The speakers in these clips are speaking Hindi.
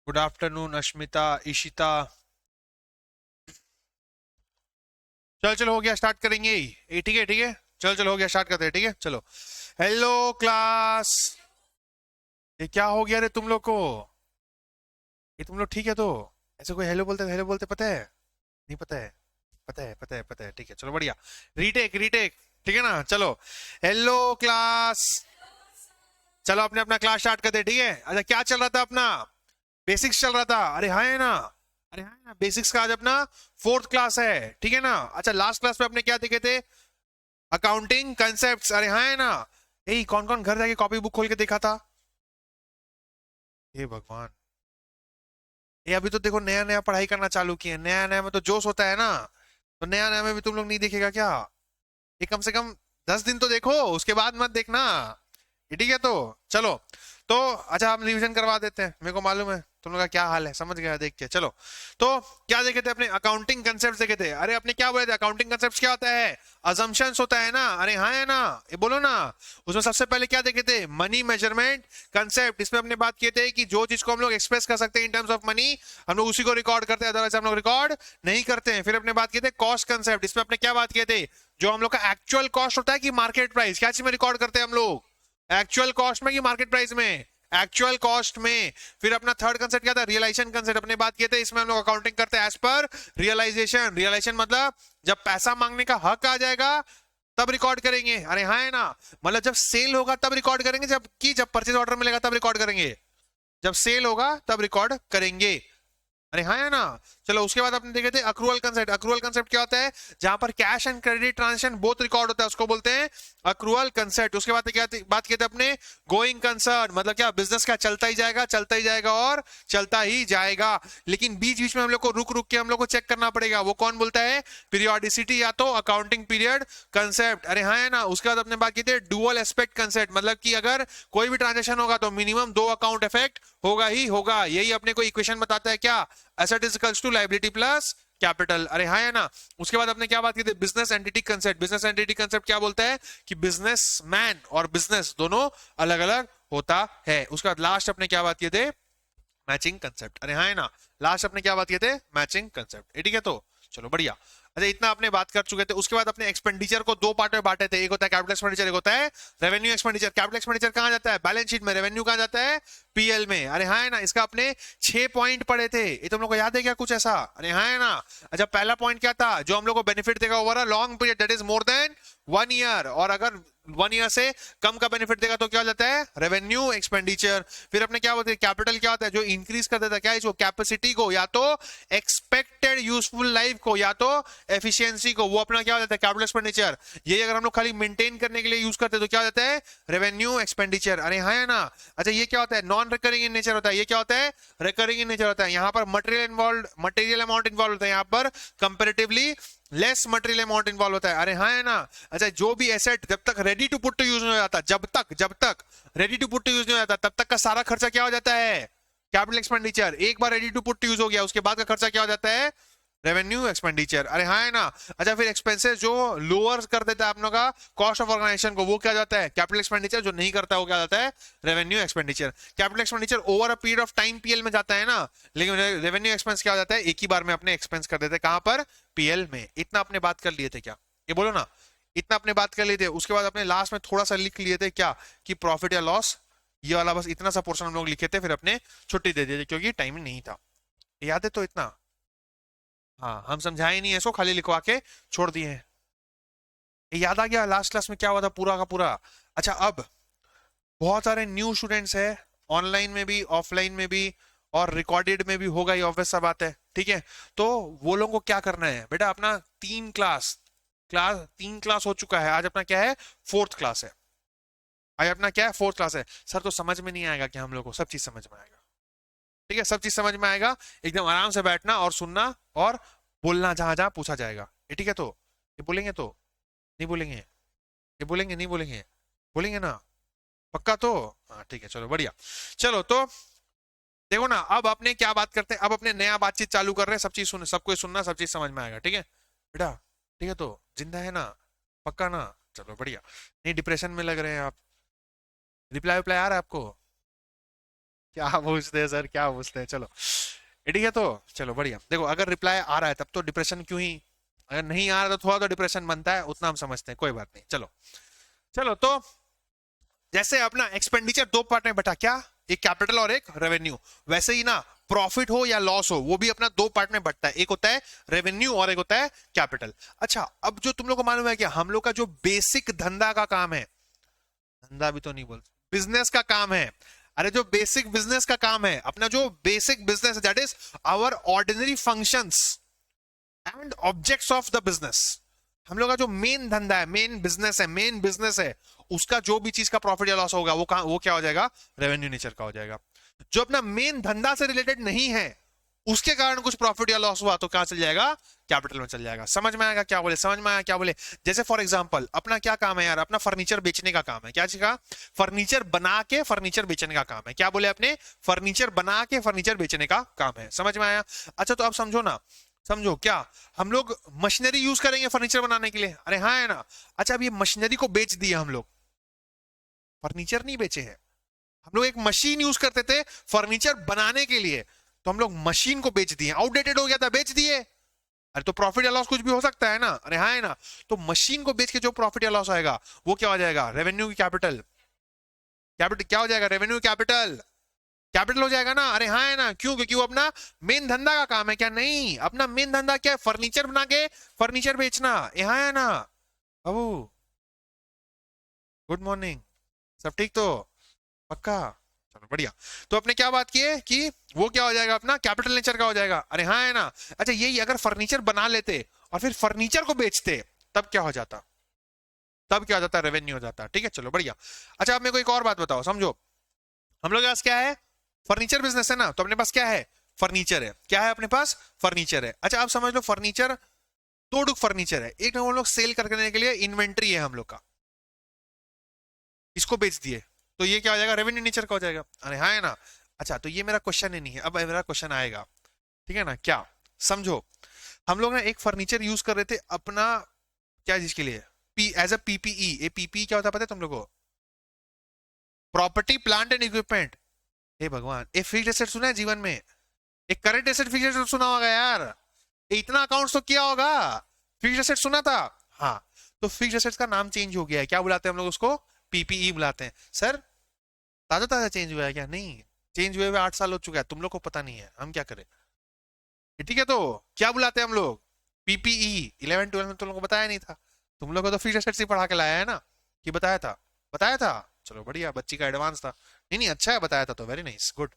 Good afternoon Ashmita, Ishita. चल चलो, हो गया, स्टार्ट करेंगे। ये ठीक है, ठीक है। चल चलो, हो गया, स्टार्ट करते हैं, ठीक है, चलो। Hello class. ये क्या हो गया रे तुम लोग को? ये तुम लोग ठीक है तो? ऐसे कोई हेलो बोलते पता है? नहीं पता है? पता है, पता है, पता है, ठीक है, चलो बढ़िया। Retake retake. ठीक है ना, चलो। Hello class. चलो अपने अपना क्लास स्टार्ट करते हैं, ठीक है। अच्छा, क्या चल रहा था अपना? बेसिक्स चल रहा था, अरे हाँ है ना। अरे हाँ है ना, बेसिक्स का आज अपना फोर्थ क्लास है, ठीक है ना। अच्छा, लास्ट क्लास में अपने क्या देखे थे? अकाउंटिंग कंसेप्ट, अरे हाँ है ना। यही कौन कौन घर जाके कॉपी बुक खोल के देखा था? हे भगवान। ये अभी तो देखो, नया नया पढ़ाई करना चालू किए, नया नया में तो जोश होता है ना। तो नया नया में भी तुम लोग नहीं देखेगा क्या? ये कम से कम 10 दिन तो देखो, उसके बाद मत देखना। ये ठीक है तो? चलो। तो अच्छा, हम रिवीजन करवा देते हैं, मेरे को मालूम है तुम लोग का क्या हाल है, समझ गया देख के, चलो। तो क्या देखे थे अपने? अकाउंटिंग कंसेप्ट देखे थे। अरे अपने क्या बोले थे? अकाउंटिंग कंसेप्ट क्या होता है? अजम्पशंस होता है ना, अरे हाँ है ना। ये बोलो ना। उसमें सबसे पहले क्या देखे थे? Money measurement concept. इसमें अपने बात किए थे कि जो चीज को हम लोग एक्सप्रेस कर सकते हैं इन टर्म्स ऑफ मनी, हम लोग उसी को रिकॉर्ड करते हैं, अदरवाइज हम लोग रिकॉर्ड नहीं करते हैं। फिर अपने बात किए थे कॉस्ट कंसेप्ट। इसमें अपने क्या बात किए थे? जो हम लोग का एक्चुअल कॉस्ट होता है कि मार्केट प्राइस, क्या चीज में रिकॉर्ड करते हैं हम लोग? एक्चुअल कॉस्ट में कि मार्केट प्राइस में? एक्चुअल कॉस्ट में। फिर अपना थर्ड कंसेप्ट क्या था? रियलाइजेशन कंसेप्ट अपने बात किए थे। इसमें हम लोग अकाउंटिंग करते हैं एज पर रियलाइजेशन। रियलाइजेशन मतलब जब पैसा मांगने का हक आ जाएगा तब रिकॉर्ड करेंगे, अरे हाँ है ना। मतलब जब सेल होगा तब रिकॉर्ड करेंगे, जब परचेज ऑर्डर मिलेगा तब रिकॉर्ड करेंगे। जब सेल होगा तब रिकॉर्ड करेंगे, अरे हाँ है ना। चलो, उसके बाद अपने देखे थे अक्रूवल कंसेप्ट। अक्रूवल कंसेप्ट क्या होता है? जहां पर cash and credit transaction both record होता है, उसको बोलते हैं अक्रूवल कंसेप्ट। उसके बाद क्या बात किए थे अपने? गोइंग कंसर्न, मतलब क्या? बिजनेस का चलता ही जाएगा, चलता ही जाएगा और चलता ही जाएगा। लेकिन बीच बीच में हम लोग को रुक रुक के हम लोग को चेक करना पड़ेगा, वो कौन बोलता है? पीरियोडिसिटी या तो अकाउंटिंग पीरियड कंसेप्ट, अरे हाँ है ना। उसके बाद अपने बात की थी डुअल एस्पेक्ट कंसेप्ट, मतलब कि अगर कोई भी ट्रांजेक्शन होगा तो मिनिमम 2 अकाउंट इफेक्ट होगा ही होगा। यही अपने को इक्वेशन बताता है, क्या? Asset is equals to liability plus capital, अरे हाँ है ना। उसके बाद अपने क्या बात की थी? Business entity concept. Business entity concept क्या बोलता है? कि बिजनेस मैन और बिजनेस दोनों अलग अलग होता है। उसके बाद लास्ट अपने क्या बात किए थे? मैचिंग कंसेप्ट, अरे हाँ है ना। लास्ट अपने क्या बात किए थे? मैचिंग कंसेप्ट, ठीक है तो? चलो बढ़िया। अच्छा, इतना अपने बात कर चुके थे। उसके बाद अपने एक्सपेंडिचर को 2 पार्ट में बांटे थे, एक होता है कैपिटल एक्सपेंडिचर, एक होता है रेवेन्यू एक्सपेंडिचर। कैपिटल एक्सपेंडिचर कहां जाता है? बैलेंस शीट में। रेवेन्यू कहां जाता है? पीएल में, अरे हाँ है ना। इसका अपने 6 पॉइंट पढ़े थे, ये तुम लोग को याद है क्या कुछ ऐसा? अरे हाँ है ना। अच्छा, पहला पॉइंट क्या था? जो हम लोग को बेनिफिट देगा over a long period, that is more than 1 year, और अगर 1 ईयर से कम का बेनिफिट देगा तो क्या हो जाता है? Revenue expenditure. फिर अपने क्या बोलते हैं? कैपिटल क्या होता है? जो इंक्रीज कर देता है क्या? इसको कैपेसिटी को, या तो एक्सपेक्टेड यूजफुल लाइफ को, या तो एफिशिएंसी को, वो अपना क्या हो जाता है? Capital expenditure. ये अगर हम लोग खाली मेंटेन करने के लिए यूज करते हैं तो क्या हो जाता है? रेवेन्यू एक्सपेंडिचर, अरे हाँ है ना। अच्छा, ये क्या होता है? नॉन रिकरिंग इन नेचर होता है। ये क्या होता है? रिकरिंग इन नेचर होता है। यहाँ पर मटेरियल अमाउंट इन्वॉल्व होता है, यहाँ पर comparatively less material amount involve होता है, अरे हाँ है ना। अच्छा, जो भी एसेट जब तक ready to put to use नहीं हो जाता, जब तक ready to put to use नहीं हो जाता, तब तक का सारा खर्चा क्या हो जाता है? Capital expenditure. एक बार ready to put to use हो गया, उसके बाद का खर्चा क्या हो जाता है? रेवेन्यू एक्सपेंडिचर, अरे हाँ है ना। अच्छा, फिर एक्सपेंसेस जो लोअर कर देता है आप लोगों का कॉस्ट ऑफ ऑर्गेनाइजेशन को, वो क्या जाता है? Capital expenditure. जो नहीं करता है वो क्या जाता है? Revenue expenditure. Capital expenditure over a period of time PL में जाता है ना, लेकिन रेवेन्यू एक्सपेंस क्या हो जाता है? एक ही बार में अपने एक्सपेंस कर देते हैं, कहां पर? पीएल में। इतना अपने बात कर लिए थे क्या? ये बोलो ना। इतना अपने बात कर लिए थे। उसके बाद अपने लास्ट में थोड़ा सा लिख लिए थे क्या? कि प्रॉफिट या लॉस, ये वाला बस इतना सा पोर्शन हम लोग लिखे थे, फिर अपने छुट्टी दे दी थी क्योंकि टाइम नहीं था। याद है तो इतना? हाँ, हम समझाए नहीं है, इसको खाली लिखवा के छोड़ दिए हैं। ये याद आ गया लास्ट क्लास में क्या हुआ था पूरा का पूरा? अच्छा, अब बहुत सारे न्यू स्टूडेंट्स हैं, ऑनलाइन में भी ऑफलाइन में भी, और रिकॉर्डेड में भी होगा, ये ऑब्वियस सा बात है, ठीक है। तो वो लोगों को क्या करना है बेटा? अपना 3 क्लास हो चुका है, आज अपना क्या है? फोर्थ क्लास है। आज अपना क्या है? फोर्थ क्लास है। सर तो समझ में नहीं आएगा कि हम लोग को? सब चीज समझ में आएगा, ठीक है, सब चीज समझ में आएगा। एकदम आराम से बैठना और सुनना और बोलना जहां जहां पूछा जाएगा, ये ठीक है तो? ये बोलेंगे तो? नहीं बोलेंगे? ये बोलेंगे नहीं बोलेंगे? बोलेंगे ना? पक्का तो? हाँ ठीक है, चलो बढ़िया। चलो तो देखो ना, अब अपने क्या बात करते हैं? अब अपने नया बातचीत चालू कर रहे हैं, सब चीज सुन, सबको सुनना, सब चीज समझ में आएगा, ठीक है बेटा? ठीक है तो? जिंदा है ना? पक्का ना? चलो बढ़िया। नहीं डिप्रेशन में लग रहे हैं आप? रिप्लाई विप्लाई आ रहा है आपको? क्या पूछते हैं सर, क्या पूछते हैं, चलो ठीक है। तो चलो बढ़िया, देखो अगर रिप्लाई आ रहा है तब तो डिप्रेशन क्यों ही, अगर नहीं आ रहा तो थोड़ा तो डिप्रेशन बनता है, उतना हम समझते हैं, कोई बात नहीं। चलो चलो तो जैसे अपना एक्सपेंडिचर दो पार्ट में बटा, क्या, एक कैपिटल और एक रेवेन्यू, वैसे ही ना प्रॉफिट हो या लॉस हो वो भी अपना दो पार्ट में बटता है, एक होता है रेवेन्यू और एक होता है कैपिटल। अच्छा अब जो तुम लोग को मालूम है कि हम लोग का जो बेसिक धंधा का काम है, धंधा भी तो नहीं बोलते, बिजनेस का काम है, अरे जो बेसिक बिजनेस का काम है, अपना जो basic business that is our ordinary functions and objects of the business, हम लोग का जो मेन धंधा है, मेन बिजनेस है, मेन बिजनेस है, उसका जो भी चीज का प्रॉफिट या लॉस होगा वो वो क्या हो जाएगा, रेवेन्यू नेचर का हो जाएगा। जो अपना मेन धंधा से रिलेटेड नहीं है, उसके कारण कुछ प्रॉफिट या लॉस हुआ तो कहां चल जाएगा, कैपिटल में चल जाएगा। समझ में आएगा क्या बोले, समझ में आया क्या बोले। जैसे फॉर एग्जांपल अपना क्या काम है यार, अपना फर्नीचर बेचने का काम है, क्या चीज का, फर्नीचर बना के फर्नीचर बेचने का काम है, क्या बोले अपने, फर्नीचर बना के फर्नीचर बेचने का काम है, समझ में आया। अच्छा तो अब समझो ना, समझो क्या हम लोग मशीनरी यूज करेंगे फर्नीचर बनाने के लिए, अरे हाँ है ना। अच्छा अब ये मशीनरी को बेच दिया हम लोग, फर्नीचर नहीं बेचे हैं, हम लोग एक मशीन यूज करते थे फर्नीचर बनाने के लिए, तो हम लोग मशीन को बेच दिए, आउटडेटेड हो गया था बेच दिए, अरे तो प्रॉफिट या लॉस कुछ भी हो सकता है ना, अरे हाँ है ना। तो मशीन को बेच के जो प्रॉफिट या लॉस आएगा वो क्या हो जाएगा, रेवेन्यू की कैपिटल, कैपिटल क्या हो जाएगा, रेवेन्यू कैपिटल, कैपिटल हो जाएगा ना, अरे हाँ है ना। क्यों, क्योंकि वो अपना मेन धंधा का काम है, क्या नहीं, अपना मेन धंधा क्या है, फर्नीचर बना के फर्नीचर बेचना, यहाँ है ना। बाबू गुड मॉर्निंग, सब ठीक तो, पक्का, चलो बढ़िया। तो अपने क्या बात की है कि वो क्या हो जाएगा, अपना कैपिटल नेचर का हो जाएगा, अरे हाँ है ना। अच्छा यही अगर फर्नीचर बना लेते और फिर फर्नीचर को बेचते तब क्या हो जाता, तब क्या हो जाता, रेवेन्यू हो जाता, ठीक है चलो बढ़िया। अच्छा अब मेरे को एक और बात बताओ, समझो हम लोग के पास क्या है, फर्नीचर बिजनेस है ना, तो अपने पास क्या है, फर्नीचर है, क्या है अपने पास, फर्नीचर है। अच्छा आप समझ लो फर्नीचर दो टुक फर्नीचर है, एक हम लोग सेल करने के लिए इन्वेंट्री है हम लोग का, इसको बेच दिए, तो ये क्या हो जाएगा, रेवेन्यू नेचर का हो जाएगा, अरे हाँ है ना। अच्छा तो ये मेरा क्वेश्चन ही नहीं है, अब मेरा क्वेश्चन आएगा, ठीक है ना, क्या, समझो हम लोग ना एक फर्नीचर यूज कर रहे थे अपना, क्या चीज के लिए, P as a PPE, a PPE क्या होता है पता है तुम लोग को, प्रॉपर्टी प्लांट एंड इक्विपमेंट। हे भगवान, एक फिक्स्ड एसेट सुना है जीवन में, एक करंट एसेट फिक्स्ड एसेट सुना होगा यार, इतना अकाउंट्स तो किया होगा, फिक्स्ड एसेट सुना था, हाँ। तो फिक्स्ड एसेट्स का नाम चेंज हो गया है, क्या बुलाते हैं हम लोग उसको, पीपीई बुलाते हैं। सर ताजा ताजा चेंज हुआ है क्या, नहीं, चेंज हुए हुए 8 साल हो चुका है, तुम लोग को पता नहीं है, हम क्या करें, ठीक है। तो क्या बुलाते हैं हम लोग, पीपीई, 11 12 में तुम लोग को बताया नहीं था, तुम लोग को तो फिक्स्ड एसेट्स ही पढ़ा के लाया है ना, कि बताया था, बताया था, चलो बढ़िया, बच्ची का एडवांस था, नहीं नहीं अच्छा है बताया था, तो वेरी नाइस गुड।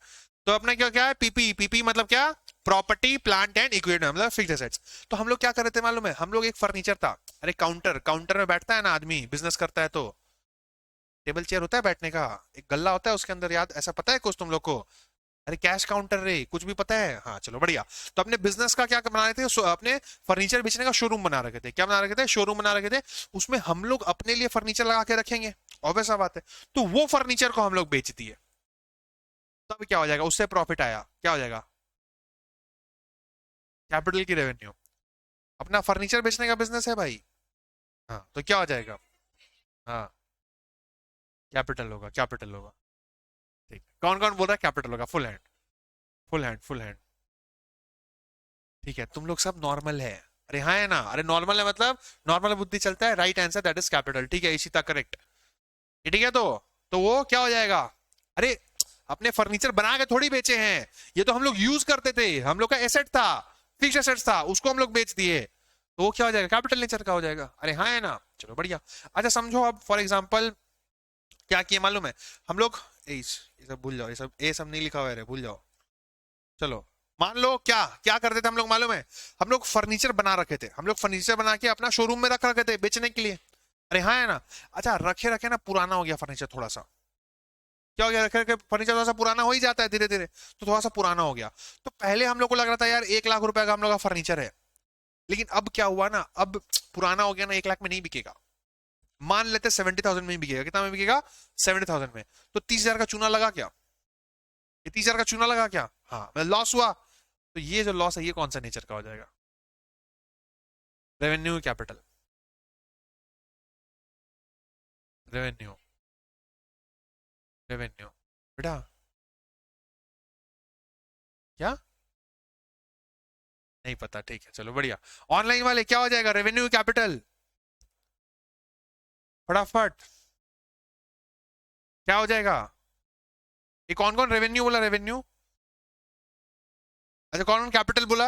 तो अपना क्या क्या है, पीपी, पीपी मतलब क्या, प्रॉपर्टी प्लांट एंड इक्विपमेंट, मतलब फिक्स्ड एसेट्स। तो हम लोग क्या कर रहे थे मालूम है, हम लोग एक फर्नीचर था, अरे काउंटर, काउंटर में बैठता है ना आदमी बिजनेस करता है, तो टेबल चेयर होता है बैठने का, एक गल्ला होता है उसके अंदर, याद ऐसा पता है कुछ तुम लोग को, अरे कैश काउंटर रे, कुछ भी पता है, हाँ चलो बढ़िया। तो अपने बिजनेस का क्या बना रहे थे, अपने फर्नीचर बेचने का शोरूम बना रखे थे, क्या बना रखे थे, शोरूम बना रखे थे, उसमें हम लोग अपने लिए फर्नीचर लगा के रखेंगे, ऑब्वियस सा बात है। तो वो फर्नीचर को हम लोग बेच दिए, तब क्या हो जाएगा, उससे प्रॉफिट आया, क्या हो जाएगा, कैपिटल की रेवेन्यू, अपना फर्नीचर बेचने का बिजनेस है भाई, हाँ तो क्या हो जाएगा, हाँ कैपिटल होगा, कैपिटल होगा, ठीक, कौन कौन बोल रहा है कैपिटल होगा, full hand, full hand, full hand, ठीक है तुम लोग सब नॉर्मल है, अरे हाँ है ना, अरे नॉर्मल है मतलब नॉर्मल बुद्धि चलता है, right answer that is capital, ठीक है इसी तक करेक्ट, ठीक है। तो वो क्या हो जाएगा, अरे अपने फर्नीचर बना के थोड़ी बेचे हैं, ये तो हम लोग यूज करते थे, हम लोग का एसेट था, फिक्स एसेट था, उसको हम लोग बेच दिए, तो वो क्या हो जाएगा, कैपिटल नेचर का हो जाएगा, अरे हाँ है ना, चलो बढ़िया। अच्छा समझो अब फॉर एग्जाम्पल क्या किए मालूम है, हम लोग ये सब भूल जाओ, ये सब नहीं लिखा हुआ है, भूल जाओ, चलो मान लो क्या क्या करते थे हम लोग मालूम है, हम लोग फर्नीचर बना रखे थे, हम लोग फर्नीचर बना के अपना शोरूम में रख रखे थे बेचने के लिए, अरे हाँ है ना। अच्छा रखे रखे ना पुराना हो गया फर्नीचर थोड़ा सा, क्या हो गया, रखे रखे फर्नीचर थोड़ा सा पुराना हो ही जाता है धीरे धीरे, तो थोड़ा सा पुराना हो गया, तो पहले हम लोग को लग रहा था यार 1 लाख रुपए का हम लोग का फर्नीचर है, लेकिन अब क्या हुआ ना, अब पुराना हो गया ना, 1 लाख में नहीं बिकेगा, मान लेते 70,000 में ही बिकेगा, कितना में बिकेगा, 70,000 में, तो 30,000 का चूना लगा क्या, ये 30,000 का चूना लगा क्या, हाँ मतलब लॉस हुआ, तो ये जो लॉस है ये कौन सा नेचर का हो जाएगा, रेवेन्यू कैपिटल, रेवेन्यू, रेवेन्यू बेटा, क्या? नहीं पता, ठीक है चलो बढ़िया। ऑनलाइन वाले क्या हो जाएगा? रेवेन्यू कैपिटल, फटाफट क्या हो जाएगा? ये कौन कौन रेवेन्यू बोला? रेवेन्यू, अच्छा कौन कौन कैपिटल बोला?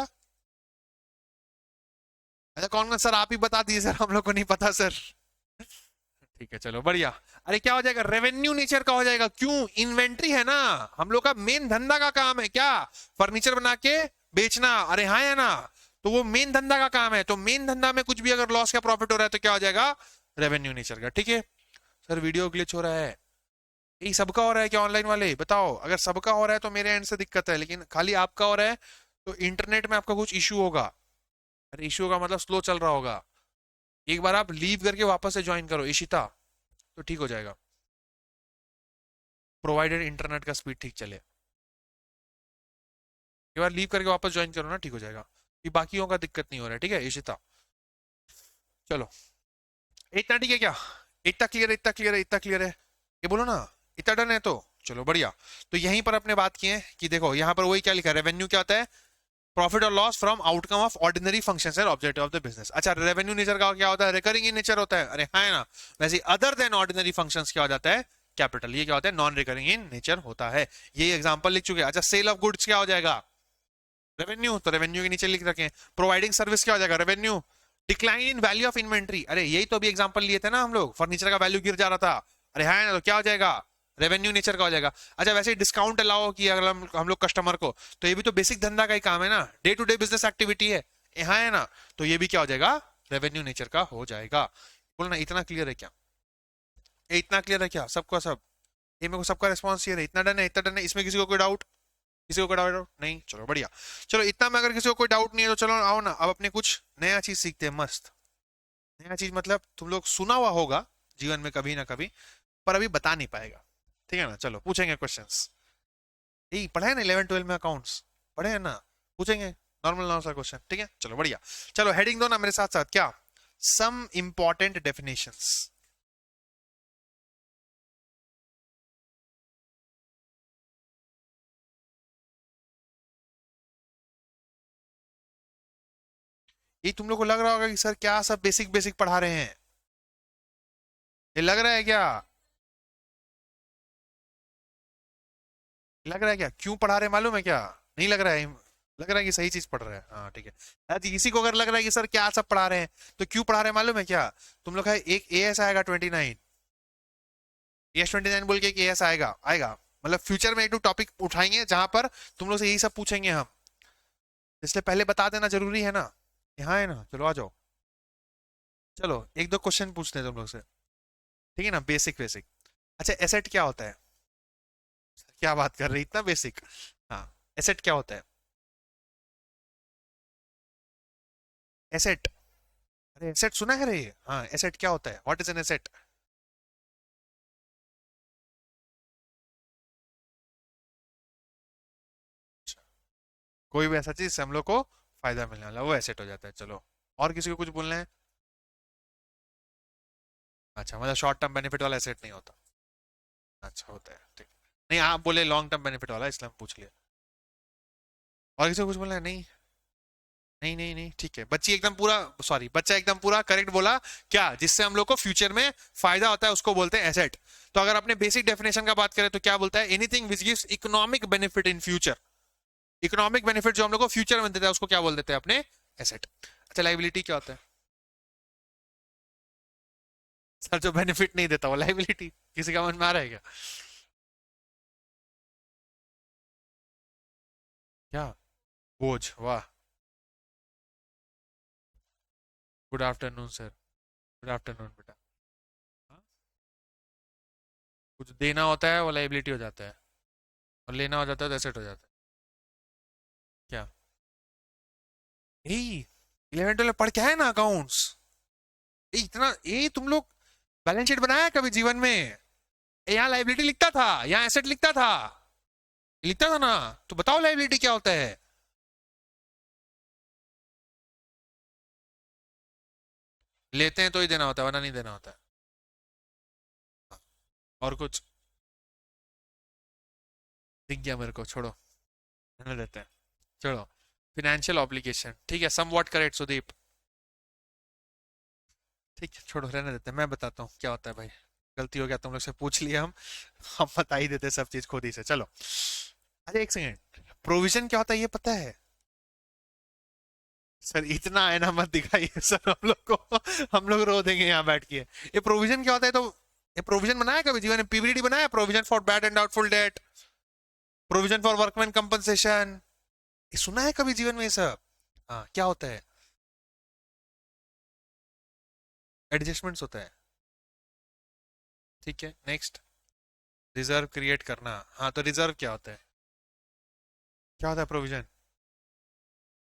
अच्छा कौन कौन, सर आप ही बता दीजिए सर, हम लोग को नहीं पता सर। ठीक है चलो बढ़िया। अरे क्या हो जाएगा? रेवेन्यू नेचर का हो जाएगा। क्यों? इन्वेंट्री है ना, हम लोग का मेन धंधा का काम है क्या? फर्नीचर बना के बेचना, अरे हाँ है ना, तो वो मेन धंधा का काम है, तो मेन धंधा में कुछ भी अगर लॉस का प्रॉफिट हो रहा है तो क्या हो जाएगा? रेवेन्यू नेचर का। ठीक है सर, वीडियो ग्लिच हो रहा है, यही सबका हो रहा है क्या? ऑनलाइन वाले बताओ, अगर सबका हो रहा है तो मेरे एंड से दिक्कत है, लेकिन खाली आपका हो रहा है तो इंटरनेट में आपका कुछ इश्यू होगा। अरे इश्यू होगा मतलब स्लो चल रहा होगा। एक बार आप लीव करके वापस से ज्वाइन करो इशिता, तो ठीक हो जाएगा, प्रोवाइडेड इंटरनेट का स्पीड ठीक चले। एक बार लीव करके वापस ज्वाइन करो ना, ठीक हो जाएगा। ये बाकियों का दिक्कत नहीं हो रहा है, ठीक है इशिता? चलो इतना ठीक है क्या? इतना क्लियर है, इतना क्लियर है, इतना क्लियर है, ये बोलो ना, इतना डन है तो चलो बढ़िया। तो यहीं पर अपने बात किए कि देखो यहाँ पर वही क्या लिखा है, रेवेन्यू क्या होता है? प्रॉफिट और loss from outcome of ordinary functions and objective of the business. अच्छा रेवेन्यू नेचर का क्या होता है? रिकरिंग इन नेचर होता है, अरे हाँ है ना। वैसे अदर देन ऑर्डिनरी फंक्शंस क्या हो जाता है? कैपिटल। ये क्या होता है? नॉन रिकरिंग इन नेचर होता है। ये एग्जांपल लिख चुके हैं। अच्छा सेल ऑफ गुड्स क्या हो जाएगा? रेवेन्यू, तो रेवेन्यू के नीचे लिख रखे हैं। प्रोवाइडिंग सर्विस क्या हो जाएगा? Revenue. Decline in value of inventory, अरे यही तो अभी एग्जांपल लिए थे ना हम लोग, फर्नीचर का वैल्यू गिर जा रहा था, अरे हाँ ना, तो क्या हो जाएगा? रेवेन्यू नेचर का हो जाएगा। अच्छा वैसे डिस्काउंट अलाउ किया अगर हम लोग कस्टमर को, तो ये भी तो बेसिक धंधा का ही काम है ना, day to day business activity है, हाँ है ना, तो ये भी क्या हो जाएगा? रेवेन्यू नेचर का हो जाएगा। बोलना इतना क्लियर है क्या? ये इतना क्लियर है क्या सबका सब? ये मेरे को सबका रिस्पॉन्स चाहिए, इतना डन है, इतना डन है, इसमें किसी को कोई डाउट? किसी को कोई डाउट नहीं? चलो बढ़िया। चलो इतना में अगर किसी को कोई डाउट नहीं है तो चलो आओ ना, अब अपने कुछ नया चीज सीखते हैं मस्त। नया चीज मतलब तुम लोग सुना हुआ होगा जीवन में कभी ना कभी, पर अभी बता नहीं पाएगा। ठीक है ना? चलो पूछेंगे क्वेश्चंस। यही पढ़े हैं ना 11 12 में अकाउंट्स, पढ़े हैं ना? पूछेंगे नॉर्मल नॉर्मल सा क्वेश्चन, ठीक है चलो बढ़िया। चलो हेडिंग दो ना मेरे साथ साथ, क्या? Some important definitions. ये तुम लोग को लग रहा होगा कि सर क्या सब बेसिक बेसिक पढ़ा रहे हैं, ये लग रहा है क्या? लग रहा है क्या? क्यों पढ़ा रहे हैं मालूम है क्या? नहीं लग रहा है? लग रहा है कि सही चीज पढ़ रहे हैं, हाँ ठीक है। यदि किसी को अगर लग रहा है कि सर क्या सब पढ़ा रहे हैं, तो क्यों पढ़ा रहे हैं मालूम है क्या? तुम लोग है एक एएस आएगा 29, एएस 29 बोल के एक एएस आएगा, आएगा मतलब फ्यूचर में एक दो टॉपिक उठाएंगे जहां पर तुम लोग से यही सब पूछेंगे हम, इसलिए पहले बता देना जरूरी है ना। यहाँ है ना, चलो आ जाओ। चलो एक दो क्वेश्चन पूछते हैं तुम लोग से, ठीक है ना, बेसिक बेसिक। अच्छा एसेट क्या होता है? क्या बात कर रही, इतना बेसिक? हाँ, एसेट क्या होता है? एसेट, अरे एसेट सुना है रे? हाँ एसेट क्या होता है? What is an asset? कोई भी ऐसा चीज से हम लोग को फायदा मिलने वाला वो एसेट हो जाता है। चलो और किसी को कुछ बोलना है? अच्छा मतलब शॉर्ट टर्म बेनिफिट वाला एसेट नहीं होता? अच्छा होता है, ठीक। नहीं आप बोले लॉन्ग टर्म बेनिफिट वाला, इसलिए हम पूछ लिया। और किसी को कुछ बोलना है? नहीं नहीं नहीं नहीं, ठीक है। बच्ची एकदम पूरा, सॉरी बच्चा एकदम पूरा करेक्ट बोला। क्या? जिससे हम लोग को फ्यूचर में फायदा होता है उसको बोलते हैं एसेट। तो अगर अपने बेसिक डेफिनेशन का बात करें तो क्या बोलता है? Anything which gives economic benefit in future. Economic benefit जो हम लोग को फ्यूचर में देता है उसको क्या बोल देते हैं? अपने एसेट। अच्छा लाइबिलिटी क्या होता है? सर जो बेनिफिट नहीं देता वो लाइबिलिटी, किसी का मन में आ रहा है क्या? क्या? बोझ, वाह। Good afternoon sir, good afternoon बेटा। हाँ? कुछ देना होता है वो लाइबिलिटी हो जाता है, और लेना हो जाता है तो एसेट हो जाता है। क्या? यही 11 12 पढ़ के है ना अकाउंट्स, इतना ये तुम लोग बैलेंस शीट बनाया है कभी जीवन में? यहाँ लाइबिलिटी लिखता था, यहाँ एसेट लिखता था, लिखता था ना? तो बताओ लाइबिलिटी क्या होता है? लेते हैं तो ही देना होता है, वरना नहीं देना होता है। और कुछ? दिख गया मेरे को, छोड़ो, रहने देते हैं। चलो, फिनेंशियल ऑब्लिगेशन, ठीक है, समवॉट करेक्ट सुदीप। ठीक है, छोड़ो, रहने देते हैं, मैं बताता हूँ क्या होता है भाई। गलती हो गया, तुम लोग से पूछ लिया हम बता ही देते सब चीज खुद ही से। चलो, अरे एक सेकेंड, प्रोविजन क्या होता है ये पता है? सर इतना है ना, मत दिखाइए सर हम लोग को, हम लोग रो देंगे यहाँ बैठ के। ये प्रोविजन क्या होता है? तो ये प्रोविजन बनाया कभी जीवन में? पीवीडी बनाया, provision for bad and doubtful debt, provision for workman compensation, ये सुना है कभी जीवन में ये सब? हाँ, क्या होता है? एडजस्टमेंट्स होता है। ठीक है, नेक्स्ट। रिजर्व क्रिएट करना, हाँ तो रिजर्व क्या होता है? क्या होता है प्रोविजन?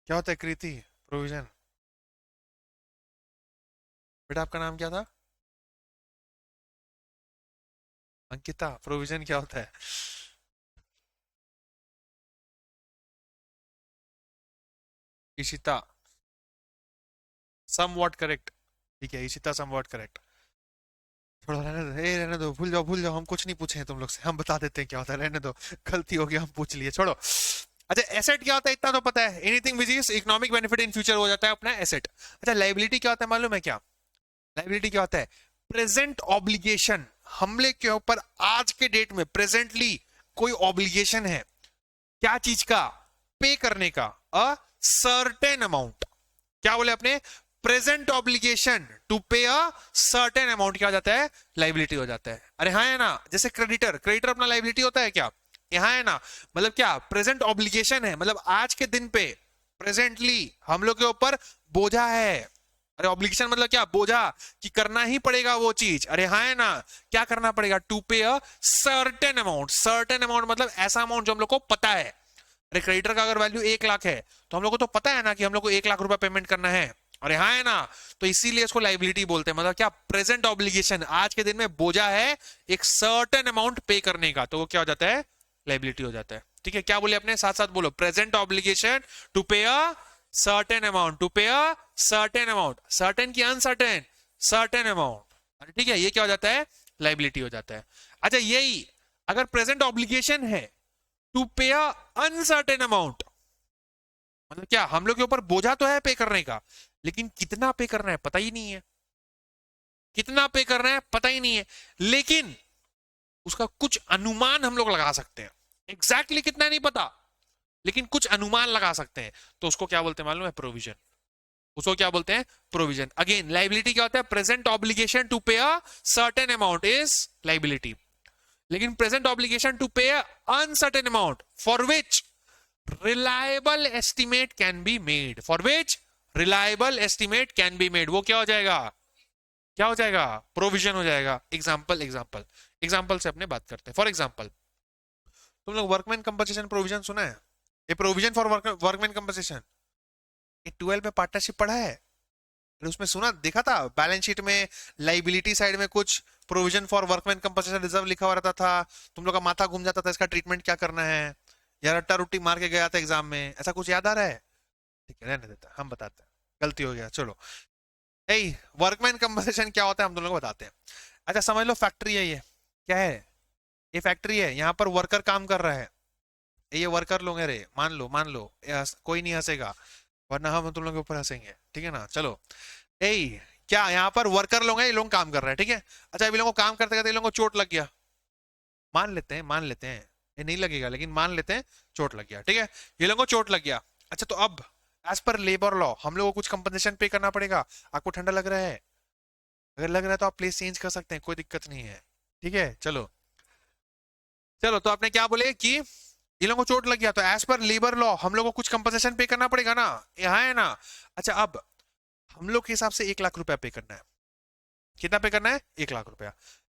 क्या होता है कृति? प्रोविजन। बेटा आपका नाम क्या था? अंकिता। प्रोविजन क्या होता है? इशिता। Somewhat correct. ठीक है, इशिता सम वॉट करेक्ट। थोड़ा रहने दो, ए रहने दो, भूल जाओ भूल जाओ, हम कुछ नहीं पूछे हैं तुम लोग से, हम बता देते हैं क्या होता है, रहने दो। गलती हो गई, हम पूछ लिए, छोड़ो। अच्छा, एसेट क्या होता है इतना तो पता है, anything which is economic benefit in future हो जाता है अपना एसेट। अच्छा, लाइबिलिटी क्या होता है मालूम है क्या? लाइबिलिटी क्या होता है? प्रेजेंट ऑब्लिगेशन, हमले के ऊपर आज के डेट में प्रेजेंटली कोई ऑब्लिगेशन है, क्या चीज का? पे करने का, अ सर्टेन अमाउंट। क्या बोले अपने? Present obligation to pay a certain amount, क्या हो जाता है? लाइबिलिटी हो जाता है। अरे हाँ है ना, जैसे क्रेडिटर, क्रेडिटर अपना लाइबिलिटी होता है क्या? यहाँ है ना, मतलब क्या? प्रेजेंट ऑब्लिगेशन है, मतलब आज के दिन पे प्रेजेंटली हम लोग के ऊपर बोझा है। अरे ऑब्लिगेशन मतलब क्या? बोझा, कि करना ही पड़ेगा वो चीज। अरे हाँ है ना, क्या करना पड़ेगा? To pay a certain amount. Certain amount मतलब ऐसा अमाउंट जो हम लोग को पता है। अरे क्रेडिटर का अगर वैल्यू 1 लाख है, तो हम लोग को तो पता है ना कि हम लोग को 1 लाख रुपए पेमेंट करना है। अरे हाँ है ना, तो इसीलिए इसको लाइबिलिटी बोलते हैं। मतलब क्या? प्रेजेंट ऑब्लिगेशन, आज के दिन में बोझा है एक सर्टेन अमाउंट पे करने का, तो वो क्या हो जाता है? लाइबिलिटी हो जाता है। ठीक है, क्या बोले अपने? साथ साथ बोलो, present obligation to pay a certain amount, to pay a certain amount, certain की अनसर्टेन, सर्टेन अमाउंट। अरे ठीक है, ये क्या हो जाता है? लाइबिलिटी हो जाता है। अच्छा, यही अगर प्रेजेंट ऑब्लिगेशन है to pay a uncertain amount, मतलब क्या? हम लोग के ऊपर बोझा तो है पे करने का, लेकिन कितना पे करना है पता ही नहीं है। कितना पे करना है पता ही नहीं है, लेकिन उसका कुछ अनुमान हम लोग लगा सकते हैं। एग्जैक्टली कितना नहीं पता, लेकिन कुछ अनुमान लगा सकते हैं, तो उसको क्या बोलते हैं मालूम है? प्रोविजन। उसको क्या बोलते हैं? प्रोविजन। अगेन, लाइबिलिटी क्या होता है? Present obligation to pay a certain amount is liability, लेकिन present obligation to pay uncertain amount for which reliable estimate can be made, for which reliable estimate can be made, वो क्या हो जाएगा? क्या हो जाएगा? प्रोविजन हो जाएगा। एग्जाम्पल एग्जाम्पल एग्जाम्पल से अपने बात करते हैं। फॉर एग्जाम्पल, तुम लोग वर्कमैन कंपनसेशन प्रोविजन सुना है? ये प्रोविजन फॉर वर्कमैन कंपनसेशन, ये 12 में पार्टनरशिप पढ़ा है? अरे उसमें सुना, देखा था बैलेंस शीट में, लाइबिलिटी साइड में कुछ provision for workman compensation reserve लिखा हुआ रहता था। तुम लोग का माथा घूम जाता था, इसका ट्रीटमेंट क्या करना है यार, रट्टा रुट्टी मार के गया था एग्जाम में, ऐसा कुछ याद आ रहा है? ठीक है, रहने देता, हम बताते हैं, गलती हो गया, चलो। ए, वर्कमैन कंपनसेशन क्या होता है हम दोनों को बताते हैं। अच्छा समझ लो, फैक्ट्री है ये, क्या है? ये फैक्ट्री है, यहाँ पर वर्कर काम कर रहा है, ये वर्कर लोग हैं रे, मान लो, कोई नहीं हंसेगा, वरना हम तुम लोगों के ऊपर हंसेंगे, ठीक है ना? चलो, ए, क्या यहाँ पर वर्कर लोग हैं, ये लोग काम कर रहे हैं, ठीक है? अच्छा, ये लोगों को काम करते करते ये लोगों को चोट लग गया, मान लेते हैं, ये नहीं लगेगा लेकिन मान लेते हैं चोट लग गया, ठीक है? ये लोगों को चोट लग गया। अच्छा, तो अब एज पर लेबर लॉ हम लोगों को कुछ कंपनसेशन पे करना पड़ेगा। आपको ठंडा लग रहा है? अगर लग रहा है तो आप प्लेस चेंज कर सकते हैं, कोई दिक्कत नहीं है, ठीक है? चलो, चलो, तो आपने क्या बोले कि ये लोगों को चोट लग गया, तो एज पर लेबर लॉ हम लोग को कुछ कंपनसेशन पे करना पड़ेगा ना, यहाँ है ना? अच्छा, अब हम लोग के हिसाब से 1 लाख रुपया पे करना है। कितना पे करना है? 1 लाख रुपया।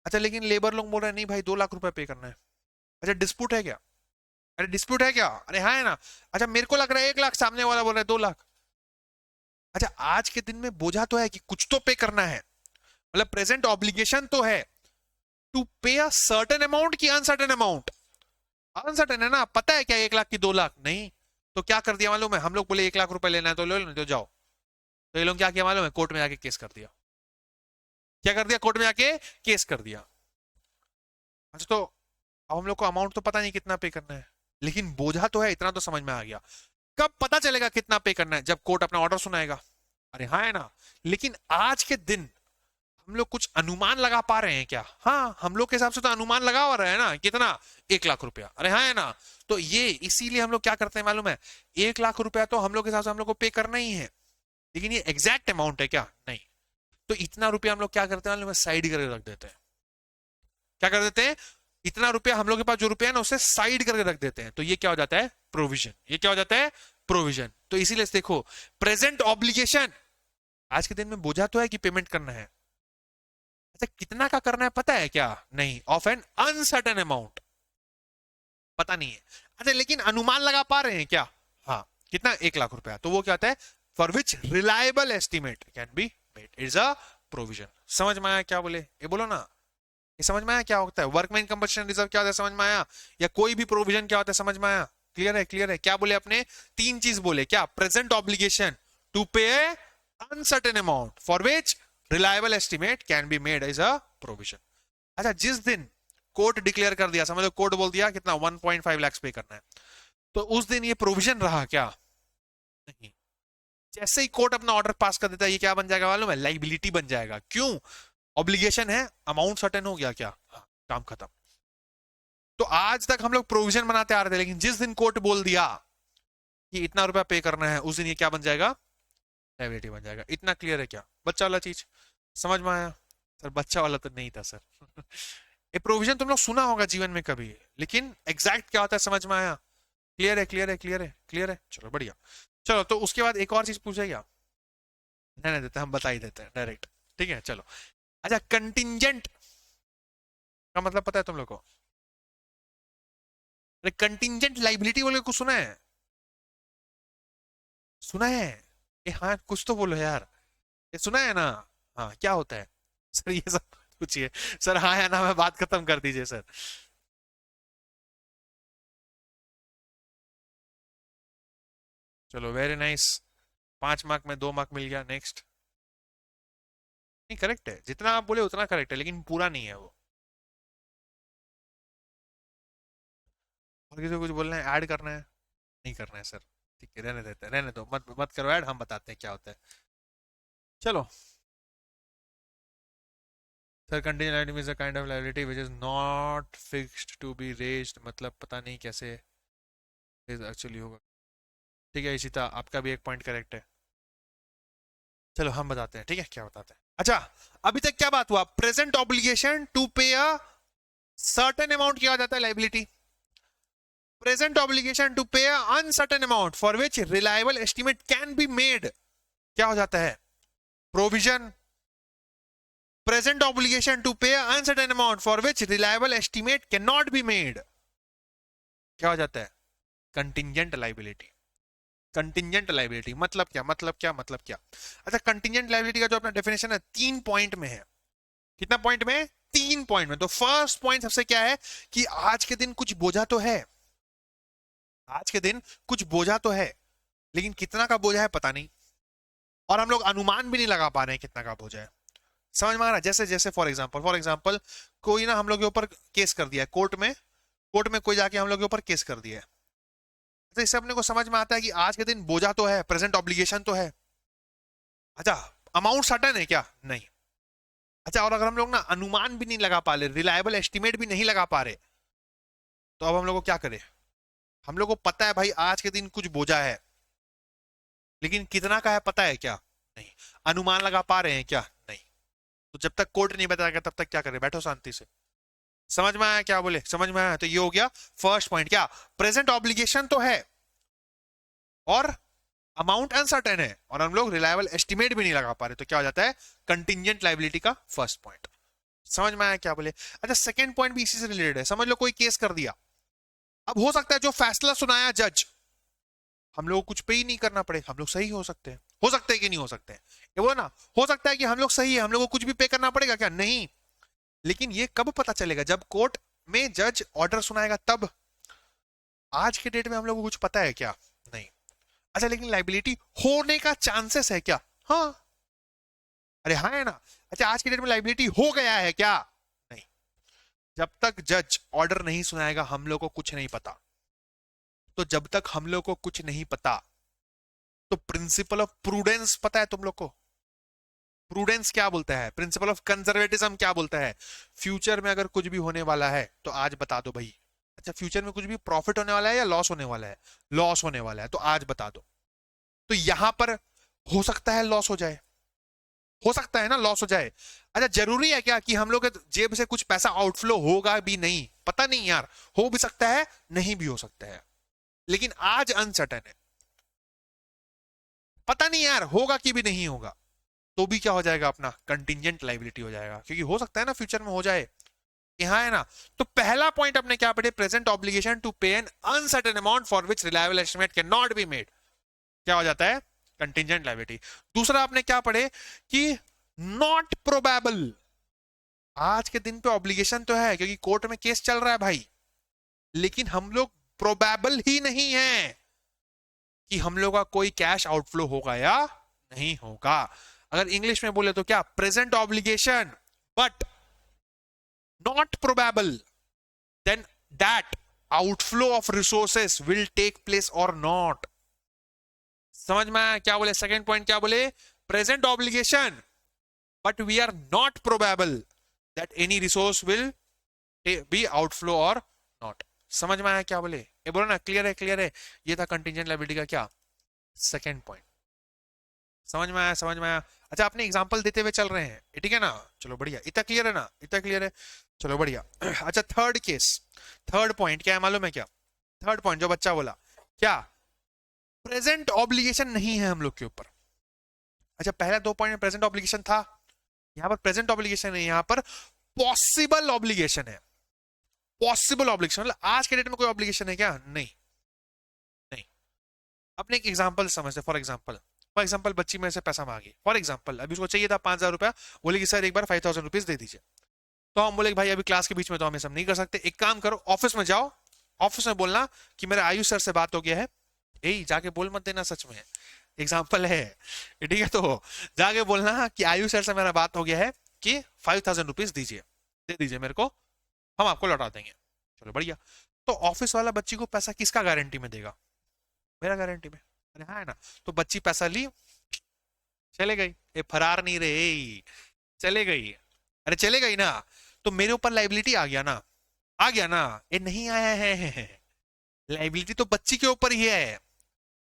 अच्छा, लेकिन लेबर लोग बोल रहे हैं नहीं भाई, 2 लाख रुपया पे करना है। अच्छा, डिस्प्यूट है क्या? अरे डिस्प्यूट है क्या? अरे हाँ है ना। अच्छा, मेरे को लग रहा है 1 लाख, सामने वाला बोल रहा है 2 लाख। अच्छा, आज के दिन में बोझा तो है कि कुछ तो पे करना है, मतलब प्रेजेंट ऑब्लिगेशन तो है to pay a certain amount की अनसर्टेन अमाउंट। अनसर्टेन है ना, पता है क्या 1 लाख की 2 लाख नहीं। तो क्या कर दिया मालूम है? हम लोग बोले 1 लाख रुपए लेना है तो ले लो, नहीं तो जाओ। तो ये लोग क्या किया मालूम है? कोर्ट में जाके केस कर दिया। क्या कर दिया? कोर्ट में जाके केस कर दिया। अच्छा, तो अब हम लोग को अमाउंट तो पता नहीं कितना पे करना है, लेकिन बोझा तो है, इतना तो समझ में आ गया। कब पता चलेगा कितना पे करना है? जब कोर्ट अपना ऑर्डर सुनाएगा। अरे हाँ है ना। लेकिन आज के दिन हम लोग कुछ अनुमान लगा पा रहे हैं क्या? हाँ, हम लोग के हिसाब से तो अनुमान लगा हुआ रहा है ना, कितना? 1 लाख रुपया। अरे हाँ है ना। तो ये इसीलिए हम लोग क्या करते हैं मालूम है? 1 लाख रुपया तो हम लोग के हिसाब से हम लोग को पे करना ही है, लेकिन ये एग्जैक्ट अमाउंट है क्या? नहीं। तो इतना रुपया हम लोग क्या करते हैं मालूम है? साइड करके रख देते हैं। क्या कर देते हैं? इतना रुपया हम लोग के पास जो रुपया है ना, उसे साइड करके रख देते हैं। तो ये क्या हो जाता है? प्रोविजन। ये क्या हो जाता है? प्रोविजन। तो इसीलिए देखो, प्रेजेंट ऑब्लिगेशन, आज के दिन में बोझा तो है कि पेमेंट करना है। अच्छा, कितना का करना है पता है क्या? नहीं। ऑफ एन अनसर्टेन अमाउंट, पता नहीं है। अच्छा, लेकिन अनुमान लगा पा रहे हैं क्या? हाँ। कितना? 1 लाख रुपया। तो वो क्या होता है? For which reliable estimate can be made, is a provision. समझ में आया क्या बोले? ये बोलो ना, ये समझ में आया क्या होता है? वर्कमैन कंपनसेशन रिजर्व क्या होता है समझ में आया? या कोई भी प्रोविजन क्या होता है समझ में आया? क्लियर है? क्लियर है? क्या बोले अपने? 3 चीज बोले क्या? Present obligation to pay uncertain amount for which reliable estimate can be made as a provision. अच्छा, जिस दिन कोर्ट डिक्लेयर कर दिया, समझ लो कोर्ट बोल दिया कितना 1.5 लाख पे करना है, तो उस दिन ये प्रोविजन रहा क्या? नहीं। जैसे ही कोर्ट अपना ऑर्डर पास कर देता है, ये क्या बन जाएगा मालूम है? लाइबिलिटी बन जाएगा। क्यों? ऑब्लिगेशन है, अमाउंट सर्टेन हो गया क्या? हाँ, काम खत्म। तो आज तक हम लोग प्रोविजन बनाते आ रहे थे, लेकिन जिस दिन कोर्ट बोल दिया कि इतना रुपया पे करना है, उस दिन ये क्या बन जाएगा? लाइबिलिटी बन जाएगा। इतना क्लियर है क्या? बच्चा वाला चीज समझ में आया? सर बच्चा वाला तो नहीं था सर। ये प्रोविजन तुम लोग सुना होगा जीवन में कभी, लेकिन एग्जैक्ट क्या होता है समझ में आया? क्लियर है? क्लियर है? क्लियर है? क्लियर है? चलो बढ़िया। चलो, तो उसके बाद एक और चीज पूछे क्या? नहीं देते, हम बता ही देते हैं डायरेक्ट। ठीक है, चलो। अच्छा, कंटिंजेंट का मतलब पता है तुम लोग को? अरे कंटिंजेंट लाइबिलिटी बोले कुछ सुना है? सुना है? ए हाँ, कुछ तो बोलो यार। ये सुना है ना? हाँ, क्या होता है सर ये सब? पूछिए सर। हाँ या ना में बात खत्म कर दीजिए सर। चलो, वेरी नाइस। 5 मार्क में 2 मार्क मिल गया। नेक्स्ट। नहीं, करेक्ट है, जितना आप बोले उतना करेक्ट है, लेकिन पूरा नहीं है वो। और किसी को कुछ बोलना है, ऐड करना है? नहीं करना है सर। ठीक है, रहने देते हैं, रहने दो, मत मत करो ऐड, हम बताते हैं क्या होता है। चलो sir, contingent liability is a kind of liability which is not fixed to be raised, मतलब पता नहीं कैसे एक्चुअली होगा। ठीक है इशिता, आपका भी एक पॉइंट करेक्ट है। चलो हम बताते हैं, ठीक है क्या बताते हैं। अच्छा, अभी तक क्या बात हुआ? Present obligation to pay a certain amount किया जाता है liability. Present obligation to pay a uncertain amount for which reliable estimate can be made, क्या हो जाता है? Provision. Present obligation to pay a uncertain amount for which reliable estimate can not be made, क्या हो जाता है? Contingent liability. कंटिंजेंट लाइबिलिटी मतलब क्या? मतलब क्या? मतलब क्या? अच्छा, कंटिंजेंट लाइबिलिटी का जो अपना डेफिनेशन है 3 पॉइंट में है। कितना पॉइंट में? 3 पॉइंट में। तो फर्स्ट पॉइंट सबसे क्या है कि आज के दिन कुछ बोझा तो है। आज के दिन कुछ बोझा तो है, लेकिन कितना का बोझा है पता नहीं, और हम लोग अनुमान भी नहीं लगा पा रहे हैं कितना का बोझा है। समझ में आ रहा है? जैसे जैसे फॉर एग्जांपल कोई ना हम लोग के ऊपर केस कर दिया है कोर्ट में। कोर्ट में कोई जाके हम लोग के ऊपर केस कर दिया है, तो इससे अपने को समझ में आता है कि आज के दिन बोझा तो है, प्रेजेंट ऑब्लिगेशन तो है। अच्छा, अमाउंट सर्टेन है क्या? नहीं। अच्छा, और अगर हम लोग ना अनुमान भी नहीं लगा पा रहे, रिलायबल एस्टिमेट भी नहीं लगा पा रहे, तो अब हम लोग को क्या करें? हम लोग को पता है भाई आज के दिन कुछ बोझा है, लेकिन कितना का है पता है क्या? नहीं। अनुमान लगा पा रहे हैं क्या? नहीं। तो जब तक कोर्ट नहीं बताएगा तब तक क्या करें? बैठो शांति से। समझ में आया क्या बोले? समझ में आया? तो ये हो गया फर्स्ट पॉइंट। क्या? प्रेजेंट ऑब्लिगेशन तो है और अमाउंट अनसर्टेन है, और हम लोग रिलायबल एस्टिमेट भी नहीं लगा पा रहे, तो क्या हो जाता है? कंटिंजेंट लायबिलिटी का फर्स्ट पॉइंट। समझ में आया क्या बोले? अच्छा, सेकंड पॉइंट भी इसी से रिलेटेड है। समझ लो कोई केस कर दिया, अब हो सकता है जो फैसला सुनाया जज, हम लोग को कुछ पे ही नहीं करना पड़े, हम लोग सही हो सकते हैं। हो सकते हैं कि नहीं हो सकते हैं? ये वो ना, हो सकता है कि हम लोग सही है, हम लोग को कुछ भी पे करना पड़ेगा क्या? नहीं। लेकिन ये कब पता चलेगा? जब कोर्ट में जज ऑर्डर सुनाएगा तब। आज के डेट में हम लोग को कुछ पता है क्या? नहीं। अच्छा, लेकिन लाइबिलिटी होने का चांसेस है क्या? हाँ। अरे हाँ है ना। अच्छा, आज की डेट में लाइबिलिटी हो गया है क्या? नहीं। जब तक जज ऑर्डर नहीं सुनाएगा हम लोग को कुछ नहीं पता। तो जब तक हम लोग को कुछ नहीं पता, तो प्रिंसिपल ऑफ प्रूडेंस पता है तुम लोग को? प्रूडेंस क्या बोलता है? प्रिंसिपल ऑफ कंजर्वेटिज्म क्या बोलता है? फ्यूचर में अगर कुछ भी होने वाला है तो आज बता दो भाई। अच्छा, फ्यूचर में कुछ भी प्रॉफिट होने वाला है या लॉस होने वाला है? लॉस होने वाला है, तो आज बता दो। तो यहां पर हो सकता है लॉस हो जाए, हो सकता है ना लॉस हो जाए। अच्छा, जरूरी है क्या कि हम लोग के जेब से कुछ पैसा आउटफ्लो होगा भी? नहीं, पता नहीं यार, हो भी सकता है, नहीं भी हो सकता है, लेकिन आज अनसर्टेन है, पता नहीं यार होगा कि भी नहीं होगा। तो भी क्या हो जाएगा, अपना कंटिंजेंट लाइबिलिटी हो जाएगा, क्योंकि हो सकता है ना फ्यूचर में हो जाए। यहां है ना, तो पहला पॉइंट अपने क्या पढ़े? प्रेजेंट ऑब्लिगेशन टू पे N uncertain amount for which reliable estimate can not be made, क्या हो जाता है? Contingent liability. दूसरा आपने क्या पढ़े कि नॉट प्रोबेबल, आज के दिन पे ऑब्लिगेशन तो है क्योंकि कोर्ट में केस चल रहा है भाई, लेकिन हम लोग प्रोबेबल ही नहीं है कि हम लोग का कोई कैश आउटफ्लो होगा या नहीं होगा। अगर इंग्लिश में बोले तो क्या? Present obligation but not probable then that outflow of resources will take place और नॉट। समझ में आया क्या बोले? सेकंड पॉइंट क्या बोले? Present obligation but we are not probable that any resource will be outflow और नॉट। समझ में आया क्या बोले? ये बोलो ना, क्लियर है? क्लियर है? ये था कंटिंजेंट लायबिलिटी का क्या, सेकंड पॉइंट। समझ में आया? समझ में आया? अच्छा, अपने एग्जांपल देते हुए चल रहे हैं, ठीक है ना? चलो बढ़िया, इतना क्लियर है ना? इतना क्लियर है, चलो बढ़िया। अच्छा, थर्ड केस, थर्ड पॉइंट क्या है मालूम है क्या? थर्ड पॉइंट जो बच्चा बोला क्या? प्रेजेंट ऑब्लिगेशन नहीं है हम लोग के ऊपर। अच्छा, पहला दो पॉइंट में प्रेजेंट ऑब्लिगेशन था, यहां पर प्रेजेंट ऑब्लिगेशन है, यहां पर पॉसिबल ऑब्लिगेशन है। पॉसिबल ऑब्लिगेशन मतलब आज के डेट में कोई ऑब्लिगेशन है क्या? नहीं, नहीं। अपने एक एग्जांपल समझते, फॉर एग्जांपल बच्ची मेरे से पैसा मांगी, फॉर एग्जांपल अभी उसको चाहिए था 5,000 रुपया, बोले कि सर एक बार 5,000 रुपीज दे दीजिए। तो हम बोले भाई अभी क्लास के बीच में तो हम ये सब नहीं कर सकते, एक काम करो ऑफिस में जाओ, ऑफिस में बोलना कि मेरे आयुष सर से बात हो गया है। यही जाके बोल मत देना, सच में एग्जाम्पल है, ठीक है? तो जाके बोलना कि आयुष सर से मेरा बात हो गया है कि 5,000 रुपीज दीजिए, दे दीजिए मेरे को, हम आपको लौटा देंगे। चलो बढ़िया। तो ऑफिस वाला बच्ची को पैसा किसका गारंटी में देगा? मेरा गारंटी में। अरे हाँ है ना? तो बच्ची पैसा ली, चले गई, ये फरार नहीं रहे, चले गई। अरे चले गई ना, तो मेरे ऊपर लाइबिलिटी आ गया ना, आ गया ना? ये नहीं आया है, लाइबिलिटी तो बच्ची के ऊपर ही है।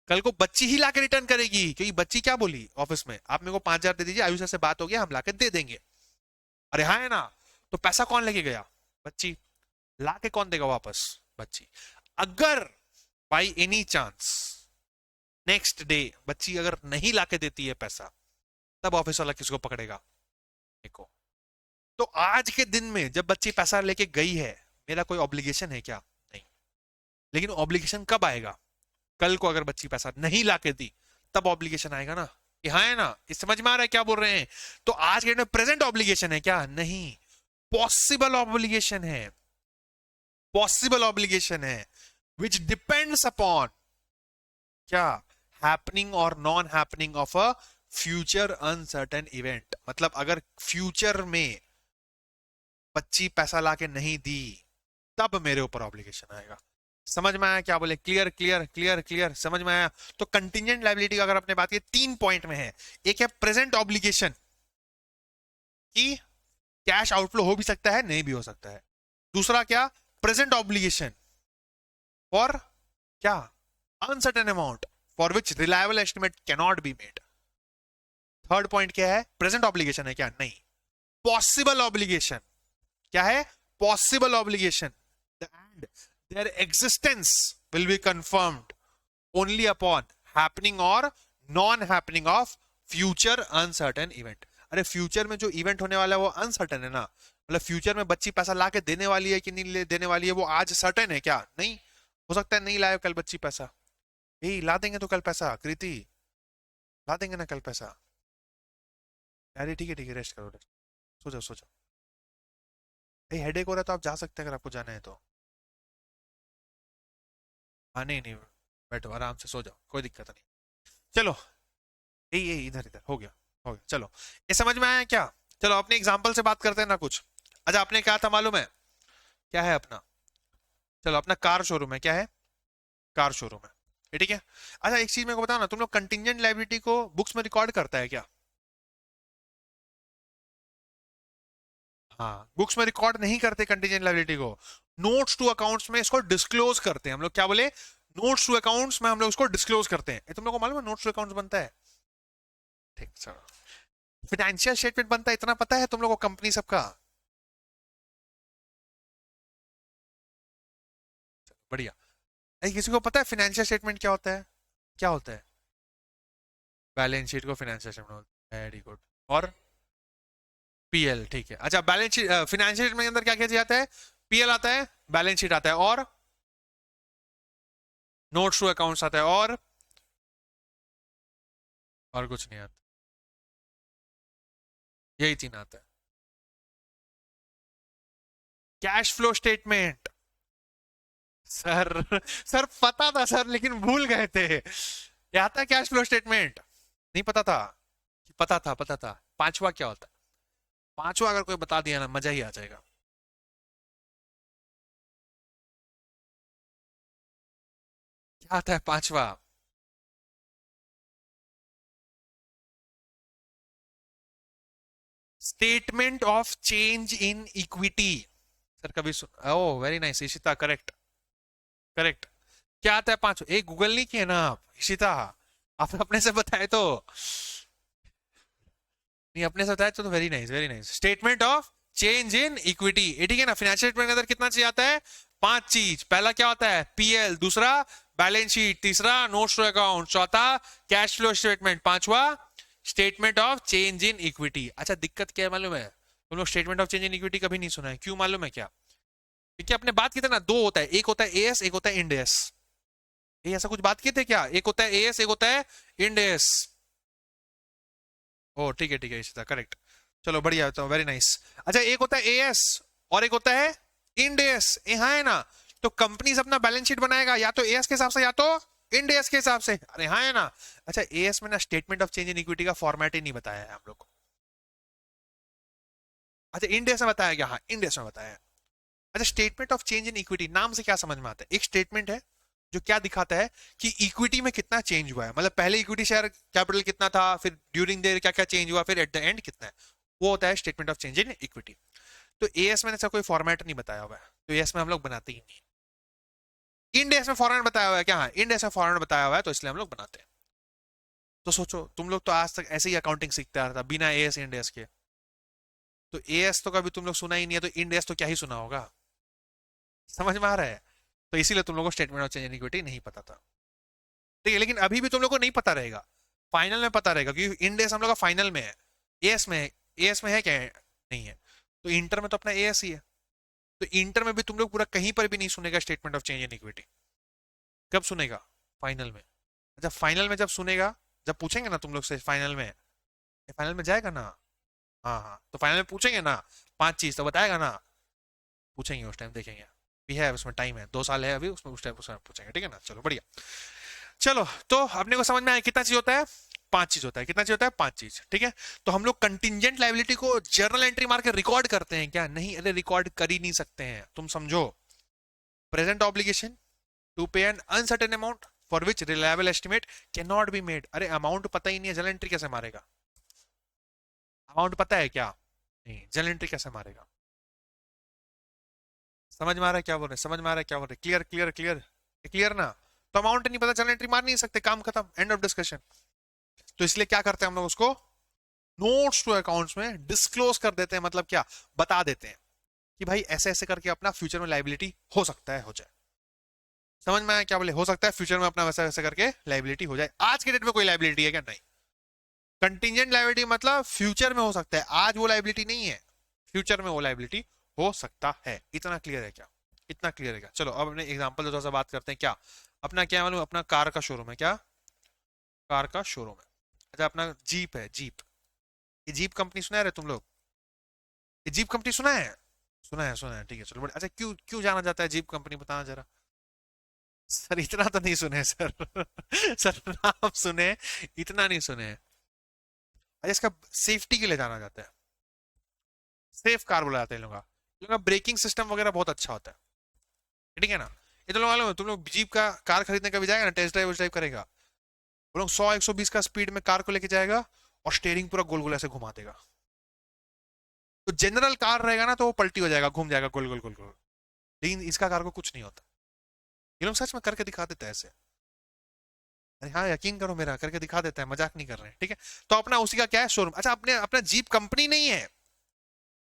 कल को बच्ची ही लाके रिटर्न करेगी, क्योंकि बच्ची क्या बोली ऑफिस में, आप मेरे को 5,000 दे दीजिए, आयुष से बात हो गया, हम लाके दे देंगे। अरे हाँ है ना? तो पैसा कौन लेके गया? बच्ची। लाके कौन देगा वापस? बच्ची। अगर by any chance next day बच्ची अगर नहीं लाके देती है पैसा, तब ऑफिस वाला किसको पकड़ेगा? देखो, तो आज के दिन में जब बच्ची पैसा लेके गई है, मेरा कोई ऑब्लिगेशन है क्या? नहीं। लेकिन ऑब्लिगेशन कब आएगा? कल को अगर बच्ची पैसा नहीं लाके दी, तब ऑब्लिगेशन आएगा ना। कि हाँ है ना? इस समझ में आ रहा है क्या बोल रहे हैं? तो आज के डेट में प्रेजेंट ऑब्लिगेशन है क्या? नहीं, पॉसिबल ऑब्लिगेशन है, पॉसिबल ऑब्लिगेशन है विच डिपेंड्स अपॉन क्या? हैपनिंग और non happening of a future uncertain event. मतलब अगर फ्यूचर में बच्ची पैसा लाके नहीं दी, तब मेरे ऊपर ऑब्लिगेशन आएगा। समझ में आया क्या बोले? क्लियर क्लियर क्लियर क्लियर, समझ में आया? तो कंटिंजेंट लायबिलिटी का अगर अपने बात की, तीन पॉइंट में है। एक है प्रेजेंट ऑब्लिगेशन कि कैश आउटफ्लो हो भी सकता है, नहीं भी हो सकता है। दूसरा क्या? प्रेजेंट ऑब्लिगेशन फॉर क्या? Uncertain amount for which reliable estimate cannot be made. Third point क्या है? प्रेजेंट ऑब्लिगेशन है क्या? नहीं, पॉसिबल ऑब्लिगेशन। क्या है? Possible obligation and their existence will be confirmed only upon happening or non happening of future uncertain event। अरे फ्यूचर में जो इवेंट होने वाला है वो अनसर्टेन है ना, मतलब फ्यूचर में बच्ची पैसा ला के देने वाली है कि नहीं देने वाली है, वो आज सर्टेन है क्या? नहीं, हो सकता है नहीं लाए कल बच्ची पैसा। यही ला देंगे तो कल पैसा, कृति ला देंगे ना कल पैसा। अरे ठीक है रेस्ट करो, रेस्ट, सो जाओ सो जाओ। हेडेक हो रहा है तो आप जा सकते हैं अगर आपको जाना है तो। हाँ नहीं नहीं, बैठो आराम से सो जाओ, कोई दिक्कत नहीं। चलो, यही इधर इधर हो गया, हो गया। चलो, ये समझ में आया क्या? चलो अपने एग्जाम्पल से बात करते हैं ना कुछ। अच्छा, आपने कहा था मालूम है क्या है अपना? चलो, अपना कार शोरूम है, क्या है? कार शोरूम है, ये ठीक है। अच्छा एक चीज मेरे को बताओ ना, तुम लोग कंटिजेंट लायबिलिटी को बुक्स में रिकॉर्ड करता है क्या? हाँ, बुक्स में रिकॉर्ड नहीं करते कंटिजेंट लायबिलिटी को, नोट्स टू अकाउंट्स में इसको डिस्क्लोज करते हैं हम लोग। क्या बोले? नोट्स टू अकाउंट्स में हम लोग इसको डिस्क्लोज करते हैं। ये तुम लोग को मालूम है नोट्स टू अकाउंट्स बनता है? ठीक सर। फाइनेंशियल स्टेटमेंट बनता है, इतना पता है तुम लोग को कंपनी सबका? बढ़िया। किसी को पता है फाइनेंशियल स्टेटमेंट क्या होता है? क्या होता है? बैलेंस शीट को फाइनेंशियल स्टेटमेंट होता है, वेरी गुड। और पीएल, ठीक है। अच्छा बैलेंस शीट फाइनेंशियल स्टेटमेंट के अंदर क्या क्या जाता है? पीएल आता है, बैलेंस शीट आता है, और नोट्स टू अकाउंट्स आता है, और कुछ नहीं आता। यही तीन आता है। Cash flow statement. Sir sir पता था सर, लेकिन भूल गए थे। ये आता है कैश फ्लो स्टेटमेंट? नहीं पता था? पता था, पता था। पांचवा क्या होता है? पांचवा अगर कोई बता दिया ना, मजा ही आ जाएगा। क्या आता है पांचवा? Statement of change in equity. Sir कभी सुन, oh very nice Ishita, correct correct. क्या आता है पांच? एक गूगल नहीं किए ना आप इशिता? आप अपने से बताए तो। नहीं अपने से बताए तो very nice very nice. Statement of change in equity, ये ठीक है ना। फाइनेंशियल स्टेटमेंट के अंदर कितना चीज आता है? पांच चीज। पहला क्या होता है? पीएल, दूसरा बैलेंस शीट, तीसरा नोट्स टू अकाउंट, चौथा कैश फ्लो स्टेटमेंट, पांचवा statement of change in equity. अच्छा दिक्कत क्या है मालूम है? तुम लोग statement of change in equity कभी नहीं सुना है, क्यों मालूम है क्या? क्योंकि आपने बात की थी ना, दो होता है, एक होता है एएस, एक होता है इंडेस। ये ऐसा कुछ बात किए थे क्या? एक होता है एएस, एक होता है इंडेस। ओ ठीक है ठीक है इशिता, करेक्ट। चलो बढ़िया, तो वेरी नाइस। अच्छा एक होता है एएस और एक होता है इंडेस, यहाँ है ना। तो कंपनीज अपना बैलेंस शीट बनाएगा या तो एएस के हिसाब से या तो इंडेस के हिसाब से, अरे हाँ है ना। अच्छा एएस में ना statement of change in equity का फॉर्मेट ही नहीं बताया है हम लोग को। अच्छा इंडेस में बताया गया, हाँ इंडेस में बताया है। अच्छा statement of change in equity नाम से क्या समझ में आता है? एक स्टेटमेंट है जो क्या दिखाता है कि इक्विटी में कितना चेंज हुआ है, मतलब पहले इक्विटी शेयर कैपिटल कितना था, फिर ड्यूरिंग द क्या क्या चेंज हुआ, फिर एट द एंड कितना है। वो होता है statement of change in equity. तो एएस में ऐसा कोई फॉर्मेट नहीं बताया हुआ है, तो एएस में हम लोग बनाते ही नहीं। इंडेस में फॉर्मेट बताया हुआ है क्या? हाँ इंडेस में फॉर्मेट बताया हुआ है, तो इसलिए हम लोग बनाते हैं। तो सोचो तुम लोग तो आज तक ऐसे ही अकाउंटिंग सीखते आ रहा था बिना एएस इंडेस के। तो एएस तो कभी तुम लोग सुना ही नहीं है, तो इंडेस तो क्या ही सुना होगा। समझ में आ रहा है? तो इसीलिए तुम लोगों को statement of change in equity नहीं पता था। ठीक है, लेकिन अभी भी तुम लोग को नहीं पता रहेगा, फाइनल में पता रहेगा, क्योंकि इंडेस हम लोग का फाइनल में है। एएस में है, एएस में है क्या? नहीं है। तो इंटर में तो अपना एएस ही है। तो इंटर में भी तुम लोग पूरा कहीं पर भी नहीं सुनेगा statement of change in equity. कब सुनेगा? फाइनल में। जब फाइनल में जब सुनेगा, जब पूछेंगे ना तुम लोग से फाइनल में, फाइनल में जाएगा ना। हाँ हाँ, तो फाइनल में पूछेंगे ना पांच चीज, तो बताएगा ना। पूछेंगे उस टाइम, देखेंगे भी है उसमें टाइम है, 2 साल है अभी उसमें, उस टाइम उसमें पूछेंगे, ठीक है ना। चलो बढ़िया। चलो तो अपने को समझ में आया कितना चीज होता है? पांच चीज होता है। कितना चीज होता है? पांच चीज, ठीक है। तो हम लोग कंटिजेंट लायबिलिटी को जर्नल एंट्री मार के रिकॉर्ड करते हैं क्या? नहीं, अरे रिकॉर्ड कर ही नहीं सकते हैं, तुम समझो। प्रेजेंट ऑब्लिगेशन टू पे N uncertain amount for which reliable estimate can not be made. अरे अमाउंट पता ही नहीं है, जर्नल एंट्री कैसे मारेगा? अमाउंट पता है क्या? नहीं, जर्नल एंट्री कैसे मारेगा? समझ में आ रहा है क्या बोल रहे? समझ में आ रहा है क्या बोल रहे? क्लियर क्लियर क्लियर क्लियर ना। तो अमाउंट नहीं पता, जर्नल एंट्री मार नहीं सकते, काम खत्म, एंड ऑफ डिस्कशन। तो इसलिए क्या करते हैं हम लोग उसको नोट्स टू अकाउंट्स में डिस्क्लोज कर देते हैं, मतलब क्या, बता देते हैं कि भाई ऐसे ऐसे करके अपना फ्यूचर में लाइबिलिटी हो सकता है, हो जाए। समझ में आया क्या बोले? हो सकता है फ्यूचर में अपना वैसा वैसे करके लाइबिलिटी हो जाए। आज के डेट में कोई लाइबिलिटी है क्या? नहीं। कंटिजेंट लाइबिलिटी मतलब फ्यूचर में हो सकता है, आज वो लाइबिलिटी नहीं है, फ्यूचर में वो लाइबिलिटी हो सकता है। इतना क्लियर है क्या? इतना क्लियर है क्या? चलो अब अपने एग्जांपल थोड़ा सा बात करते हैं। क्या अपना, क्या मालूम, अपना कार का शोरूम है। क्या? कार का शोरूम है। अच्छा अपना जीप है, जीप। ये जीप कंपनी सुना है तुम लोग? ये जीप कंपनी सुना है? सुना है, सुना है, ठीक है चलो बढ़िया। अच्छा क्यों क्यों जाना जाता है जीप कंपनी, बताना जरा। सर इतना तो नहीं सुने सर सर नाम सुने, इतना नहीं सुने। अच्छा इसका सेफ्टी के लिए जाना जाता है, सेफ कार बोला जाता है इन लोगों का। ब्रेकिंग सिस्टम वगैरह बहुत अच्छा होता है, ठीक है ना। ये तो लोग मालूम है, तुम लोग जीप का कार खरीदने का भी जाएगा ना, टेस्ट ड्राइव ड्राइव करेगा, वो लोग 100-120 का स्पीड में कार को लेके जाएगा और स्टेयरिंग पूरा गोल गोल ऐसे घुमा देगा। तो जनरल कार रहेगा ना तो वो पलटी हो जाएगा, घूम जाएगा गोल गोल गोल गोल। लेकिन इसका कार को कुछ नहीं होता। ये लोग सच में करके दिखा देते हैं ऐसे। अरे हाँ, यकीन करो, मेरा करके दिखा देता है, मजाक नहीं कर रहे हैं, ठीक है। तो अपना उसी का क्या है, शोरूम। अच्छा, अपने अपना जीप कंपनी नहीं है,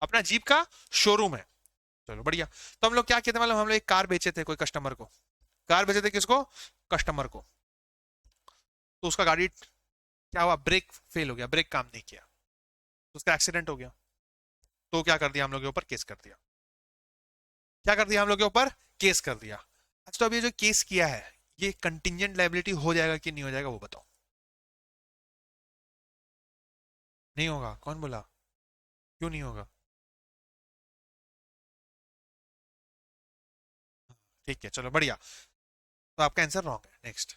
अपना जीप का शोरूम है। चलो बढ़िया। तो हम लोग क्या कहते हैं मालूम, हम लोग एक कार बेचे थे कोई कस्टमर को। कार बेचे थे किसको? कस्टमर को। तो उसका गाड़ी क्या हुआ, ब्रेक फेल हो गया, ब्रेक काम नहीं किया, तो उसका एक्सीडेंट हो गया। तो क्या कर दिया हम लोग के ऊपर, केस कर दिया। क्या कर दिया हम लोग के ऊपर, केस कर दिया। अच्छा, तो अभी जो केस किया है, ये कंटिजेंट लायबिलिटी हो जाएगा कि नहीं हो जाएगा, वो बताओ। नहीं होगा? कौन बोला? क्यों नहीं होगा? ठीक है, चलो बढ़िया। तो आपका आंसर रॉन्ग है। नेक्स्ट।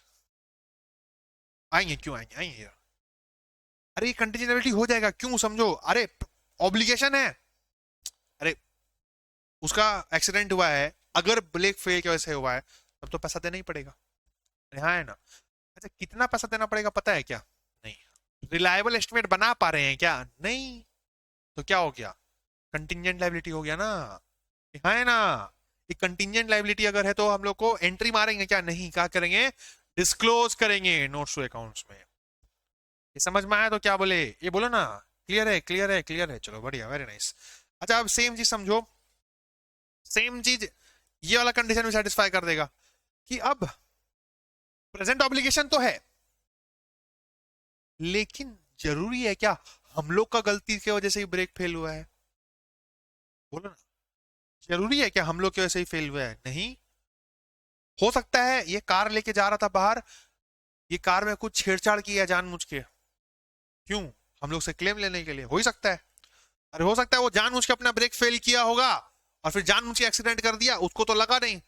आएंगे, क्यों आएंगे, आएंगे। अरे कंटिजेंट लायबिलिटी हो जाएगा, क्यों, समझो। अरे ऑब्लिगेशन है। अरे उसका एक्सीडेंट हुआ है, अगर ब्रेक फेल की वजह से हुआ है, तब तो पैसा देना ही पड़ेगा। अरे हाँ, है ना। अच्छा, कितना पैसा देना पड़ेगा पता है क्या? नहीं। रिलायबल एस्टिमेट बना पा रहे हैं क्या? नहीं। तो क्या हो गया, कंटिजेंट लायबिलिटी हो गया ना। हाँ, है ना। ये कंटिजेंट लायबिलिटी अगर है तो हम लोग को एंट्री मारेंगे क्या? नहीं, क्या करेंगे, डिस्क्लोज करेंगे नोट्स टू अकाउंट्स में। ये समझ में आया तो क्या बोले, ये बोलो ना। क्लियर है, क्लियर है, क्लियर है, चलो बढ़िया, वेरी नाइस। अच्छा, अब सेम चीज समझो, सेम चीज ये वाला कंडीशन भी सेटिस्फाई कर देगा कि अब प्रेजेंट ऑब्लिगेशन तो है, लेकिन जरूरी है क्या हम लोग का गलती की वजह से ही ब्रेक फेल हुआ है? बोलो ना। जरूरी है क्या हम लोग की वजह से ही फेल हुआ है? नहीं। हो सकता है ये कार लेके जा रहा था बाहर, ये कार में कुछ छेड़छाड़ किया जानबूझ के, क्यों, हम लोग से क्लेम लेने के लिए, हो ही सकता है। अरे हो सकता है वो जानबूझ के अपना ब्रेक फेल किया होगा और फिर जानबूझ के एक्सीडेंट कर दिया, उसको तो लगा नहीं,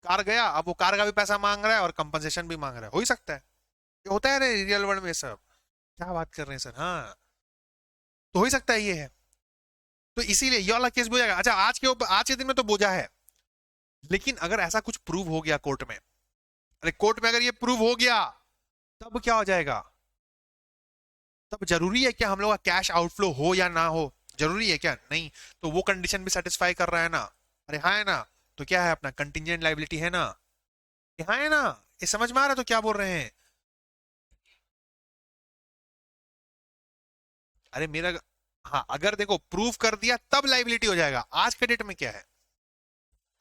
कार गया, अब वो कार का भी पैसा मांग रहा है और कंपनसेशन भी मांग रहा है, हो ही सकता है। ये होता है रियल वर्ल्ड में सब। क्या बात कर रहे हैं सर, हाँ। तो हो ही सकता है ये है। तो इसीलिए ये वाला केस बोझा। अच्छा, आज के ऊपर, आज के दिन में तो बोझा है, लेकिन अगर ऐसा कुछ प्रूव हो गया कोर्ट में, अरे कोर्ट में अगर ये प्रूव हो गया, तब क्या हो जाएगा, तब जरूरी है क्या हम लोग का कैश आउटफ्लो हो या ना हो? जरूरी है क्या? नहीं। तो वो कंडीशन भी सेटिस्फाई कर रहा है ना। अरे हाँ, है ना। तो क्या है, अपना कंटिजेंट लायबिलिटी है ना। ये हाँ, है ना। ये समझ में आ रहा है तो क्या बोल रहे हैं? अरे मेरा, हाँ, अगर देखो प्रूव कर दिया तब लायबिलिटी हो जाएगा। आज के डेट में क्या है,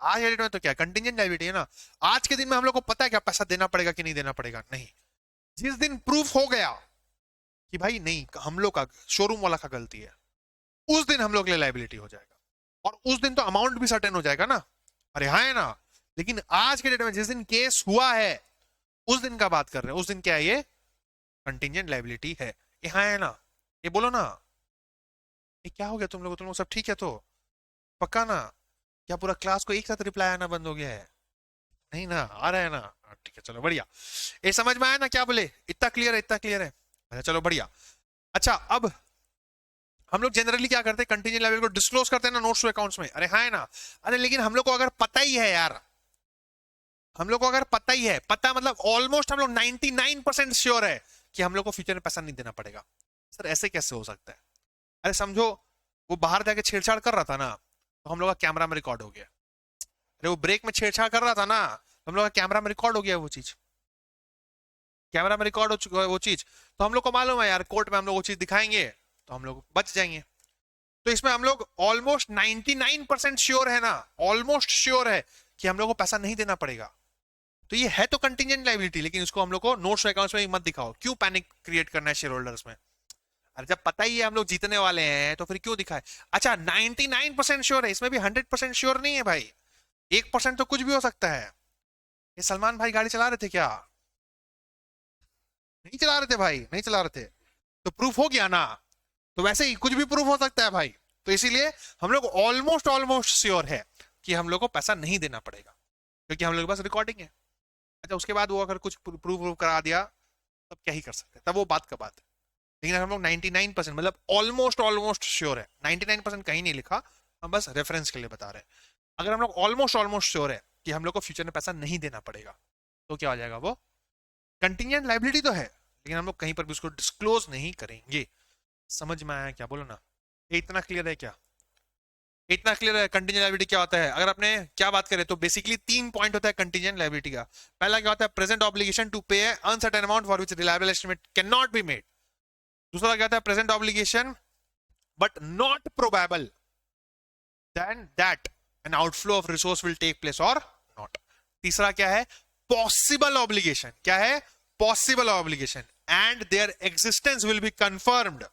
आज के डेट में तो क्या कंटिजेंट लायबिलिटी है ना। आज के दिन में हम लोग को पता है क्या पैसा देना पड़ेगा कि नहीं देना पड़ेगा? नहीं। जिस दिन प्रूफ हो गया कि भाई नहीं, हम लोग का शोरूम वाला का गलती है, उस दिन हम लोग के लिए लायबिलिटी हो जाएगा, और उस दिन तो अमाउंट भी सर्टेन हो जाएगा ना। अरे हाँ, है ना। लेकिन आज के डेट में जिस दिन केस हुआ है, उस दिन का बात कर रहे हैं, उस दिन क्या है, ये कंटिजेंट लायबिलिटी है। ये हाँ, है ना। ये बोलो ना। ये क्या हो गया तुम लोग सब ठीक है तो? पक्का ना? क्या पूरा क्लास को एक साथ रिप्लाई आना बंद हो गया है? नहीं ना, आ रहा है ना। हाँ, ठीक है, चलो बढ़िया। ये समझ में आया ना क्या बोले, इतना क्लियर है, इतना क्लियर है। अच्छा, चलो बढ़िया। अच्छा, अब हम लोग जनरली क्या करते हैं, कंटिजेंट लायबिलिटी को डिस्क्लोज करते हैं ना नोट्स टू अकाउंट्स में। अरे हाँ, है ना। अरे लेकिन हम लोग को अगर पता ही है यार, हम लोग को अगर पता ही है, पता मतलब ऑलमोस्ट हम लोग 99% श्योर है कि हम लोग को फ्यूचर में पैसा नहीं देना पड़ेगा। सर ऐसे कैसे हो सकता है? अरे समझो, वो बाहर जाके छेड़छाड़ कर रहा था ना, तो हम लोग का कैमरा में रिकॉर्ड हो गया। अरे वो ब्रेक में छेड़छाड़ कर रहा था ना, तो हम लोग का कैमरा में रिकॉर्ड हो गया वो चीज, कैमरा में रिकॉर्ड हो चुका है वो चीज। तो हम लोग को मालूम है यार, कोर्ट में हम लोग वो चीज दिखाएंगे तो हम लोग बच जाएंगे। तो इसमें हम लोग ऑलमोस्ट 99% श्योर है ना, ऑलमोस्ट श्योर है कि हम लोग को पैसा नहीं देना पड़ेगा। तो ये है तो कंटिजेंट लायबिलिटी, लेकिन इसको हम लोग को नोट्स अकाउंट्स में मत दिखाओ। क्यों पैनिक क्रिएट करना है शेयर होल्डर्स में? अरे जब पता ही है हम लोग जीतने वाले हैं तो फिर क्यों दिखाए? अच्छा, 99% श्योर है, इसमें भी 100% श्योर नहीं है भाई। 1% तो कुछ भी हो सकता है। ये सलमान भाई गाड़ी चला रहे थे क्या? नहीं चला रहे थे भाई, नहीं चला रहे थे। तो प्रूफ हो गया ना। तो वैसे ही कुछ भी प्रूफ हो सकता है भाई। तो इसीलिए हम लोग ऑलमोस्ट ऑलमोस्ट श्योर है कि हम लोग को पैसा नहीं देना पड़ेगा, क्योंकि हम लोग के पास रिकॉर्डिंग है। अच्छा, उसके बाद वो अगर कुछ प्रूफ करा दिया, तब क्या ही कर सकते हैं, तब वो बात का बात है। लेकिन हम लोग 99% मतलब ऑलमोस्ट ऑलमोस्ट श्योर है, 99% कहीं नहीं लिखा, हम बस रेफरेंस के लिए बता रहे हैं। अगर हम लोग ऑलमोस्ट ऑलमोस्ट श्योर है कि हम लोग को फ्यूचर में पैसा नहीं देना पड़ेगा, तो क्या हो जाएगा वो कंटिंजेंट लाइबिलिटी तो है, लेकिन हम लोग कहीं पर भी उसको डिस्क्लोज नहीं करेंगे। समझ में आया क्या? बोलो ना, ये इतना क्लियर है क्या? इतना क्लियर है कंटिंजेंट लायबिलिटी क्या होता है? अगर आपने क्या बात करें तो बेसिकली 3 पॉइंट होता है कंटिंजेंट लायबिलिटी का। पहला क्या होता है? Present obligation to pay uncertain amount for which reliable estimate can not be made. दूसरा क्या होता है? Present obligation but not probable then that an outflow of resource will take place और नॉट। तीसरा क्या है? Possible obligation. क्या है? Possible obligation and their existence will be confirmed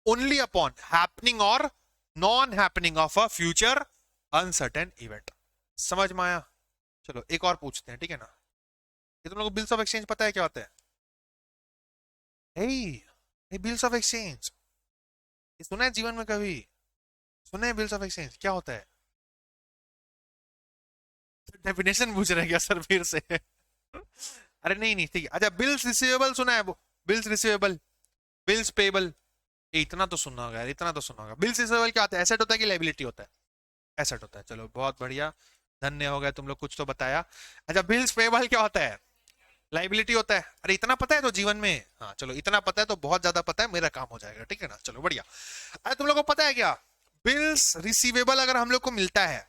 only upon happening और non happening of a future uncertain event. समझ में आया? चलो एक और पूछते हैं, ठीक है ना? ये तुम लोगों को बिल्स ऑफ एक्सचेंज पता है क्या होता है? हे बिल्स ऑफ एक्सचेंज ये सुना है जीवन में कभी? सुना है बिल्स ऑफ एक्सचेंज क्या होता है? डेफिनेशन पूछ रहे हैं क्या सर फिर से? अरे नहीं नहीं, ठीक है। अच्छा, बिल्स रिसीवेबल सुना है? वो बिल्स रिसीवेबल, बिल्स पेबल, इतना तो सुनना होगा यार, इतना तो सुनना होगा। बिल्स रिसीवेबल क्या होता है? एसेट होता है कि लायबिलिटी होता है? एसेट होता है। चलो बहुत बढ़िया, धन्य हो गए तुम लोग, कुछ तो बताया। अच्छा, बिल्स पेबल क्या होता है? लायबिलिटी होता है। अरे इतना पता है तो जीवन में, हाँ चलो इतना पता है तो बहुत ज्यादा पता है, मेरा काम हो जाएगा, ठीक है ना? चलो बढ़िया। अरे तुम लोग को पता है क्या, बिल्स रिसीवेबल अगर हम लोग को मिलता है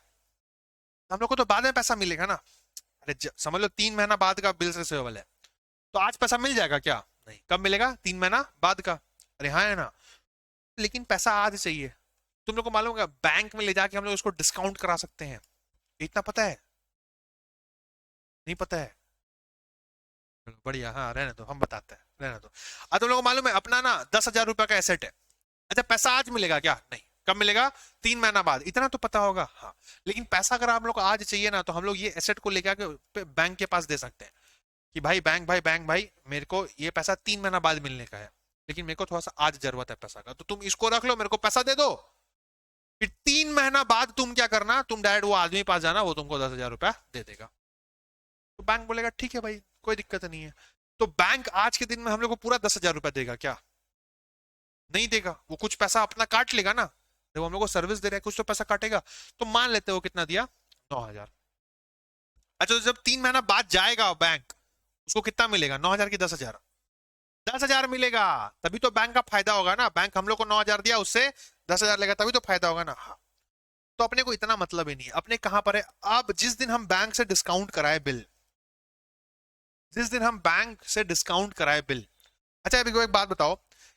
तो हम लोग को तो बाद में पैसा मिलेगा ना। अरे समझ लो 3 महीना बाद का बिल्स रिसीवेबल है, तो आज पैसा मिल जाएगा क्या? नहीं। कब मिलेगा? 3 महीना बाद का। अरे हाँ है ना, लेकिन पैसा आज चाहिए। तुम लोग को मालूम है बैंक में ले जाके हम लोग इसको डिस्काउंट करा सकते हैं, इतना पता है? नहीं पता है? चलो बढ़िया, हाँ रहने दो, हम बताते हैं, रहने दो। अब तुम लोग को मालूम है अपना ना 10,000 रुपए का एसेट है। अच्छा, पैसा आज मिलेगा क्या? नहीं। कब मिलेगा? 3 महीना बाद, इतना तो पता होगा। हाँ, लेकिन पैसा अगर हम लोग को आज चाहिए ना, तो हम लोग ये एसेट को लेकर के बैंक के पास दे सकते हैं कि भाई बैंक भाई मेरे को ये पैसा 3 महीना बाद मिलने का है, लेकिन मेरे को थोड़ा सा आज जरूरत है पैसा का, तो तुम इसको रख लो, मेरे को पैसा दे दो। फिर 3 महीना बाद तुम क्या करना, तुम डायरेक्ट वो आदमी के पास जाना, वो तुमको 10,000 रुपया दे देगा। तो बैंक बोलेगा ठीक है भाई, कोई दिक्कत नहीं है। तो बैंक आज के दिन में हम लोग को पूरा 10,000 रुपया देगा क्या? नहीं देगा। वो कुछ पैसा अपना काट लेगा ना, जब हम लोग को सर्विस दे रहे हैं कुछ तो पैसा काटेगा। तो मान लेते हो कितना दिया? 9,000। अच्छा, तो जब 3 महीना बाद जाएगा बैंक, उसको कितना मिलेगा? 9,000 की 10,000? 10,000 मिलेगा। तभी तो बैंक का फायदा होगा ना। बैंक हम लोग को 9,000 दिया, उससे 10,000 लेगा, तभी तो फायदा होगा ना। हाँ, तो अपने को इतना मतलब ही नहीं है। अपने कहां पर है अब? जिस दिन हम बैंक से डिस्काउंट कराए बिल, जिस दिन हम बैंक से डिस्काउंट कराए बिल। अच्छा अभी को एक बात बताओ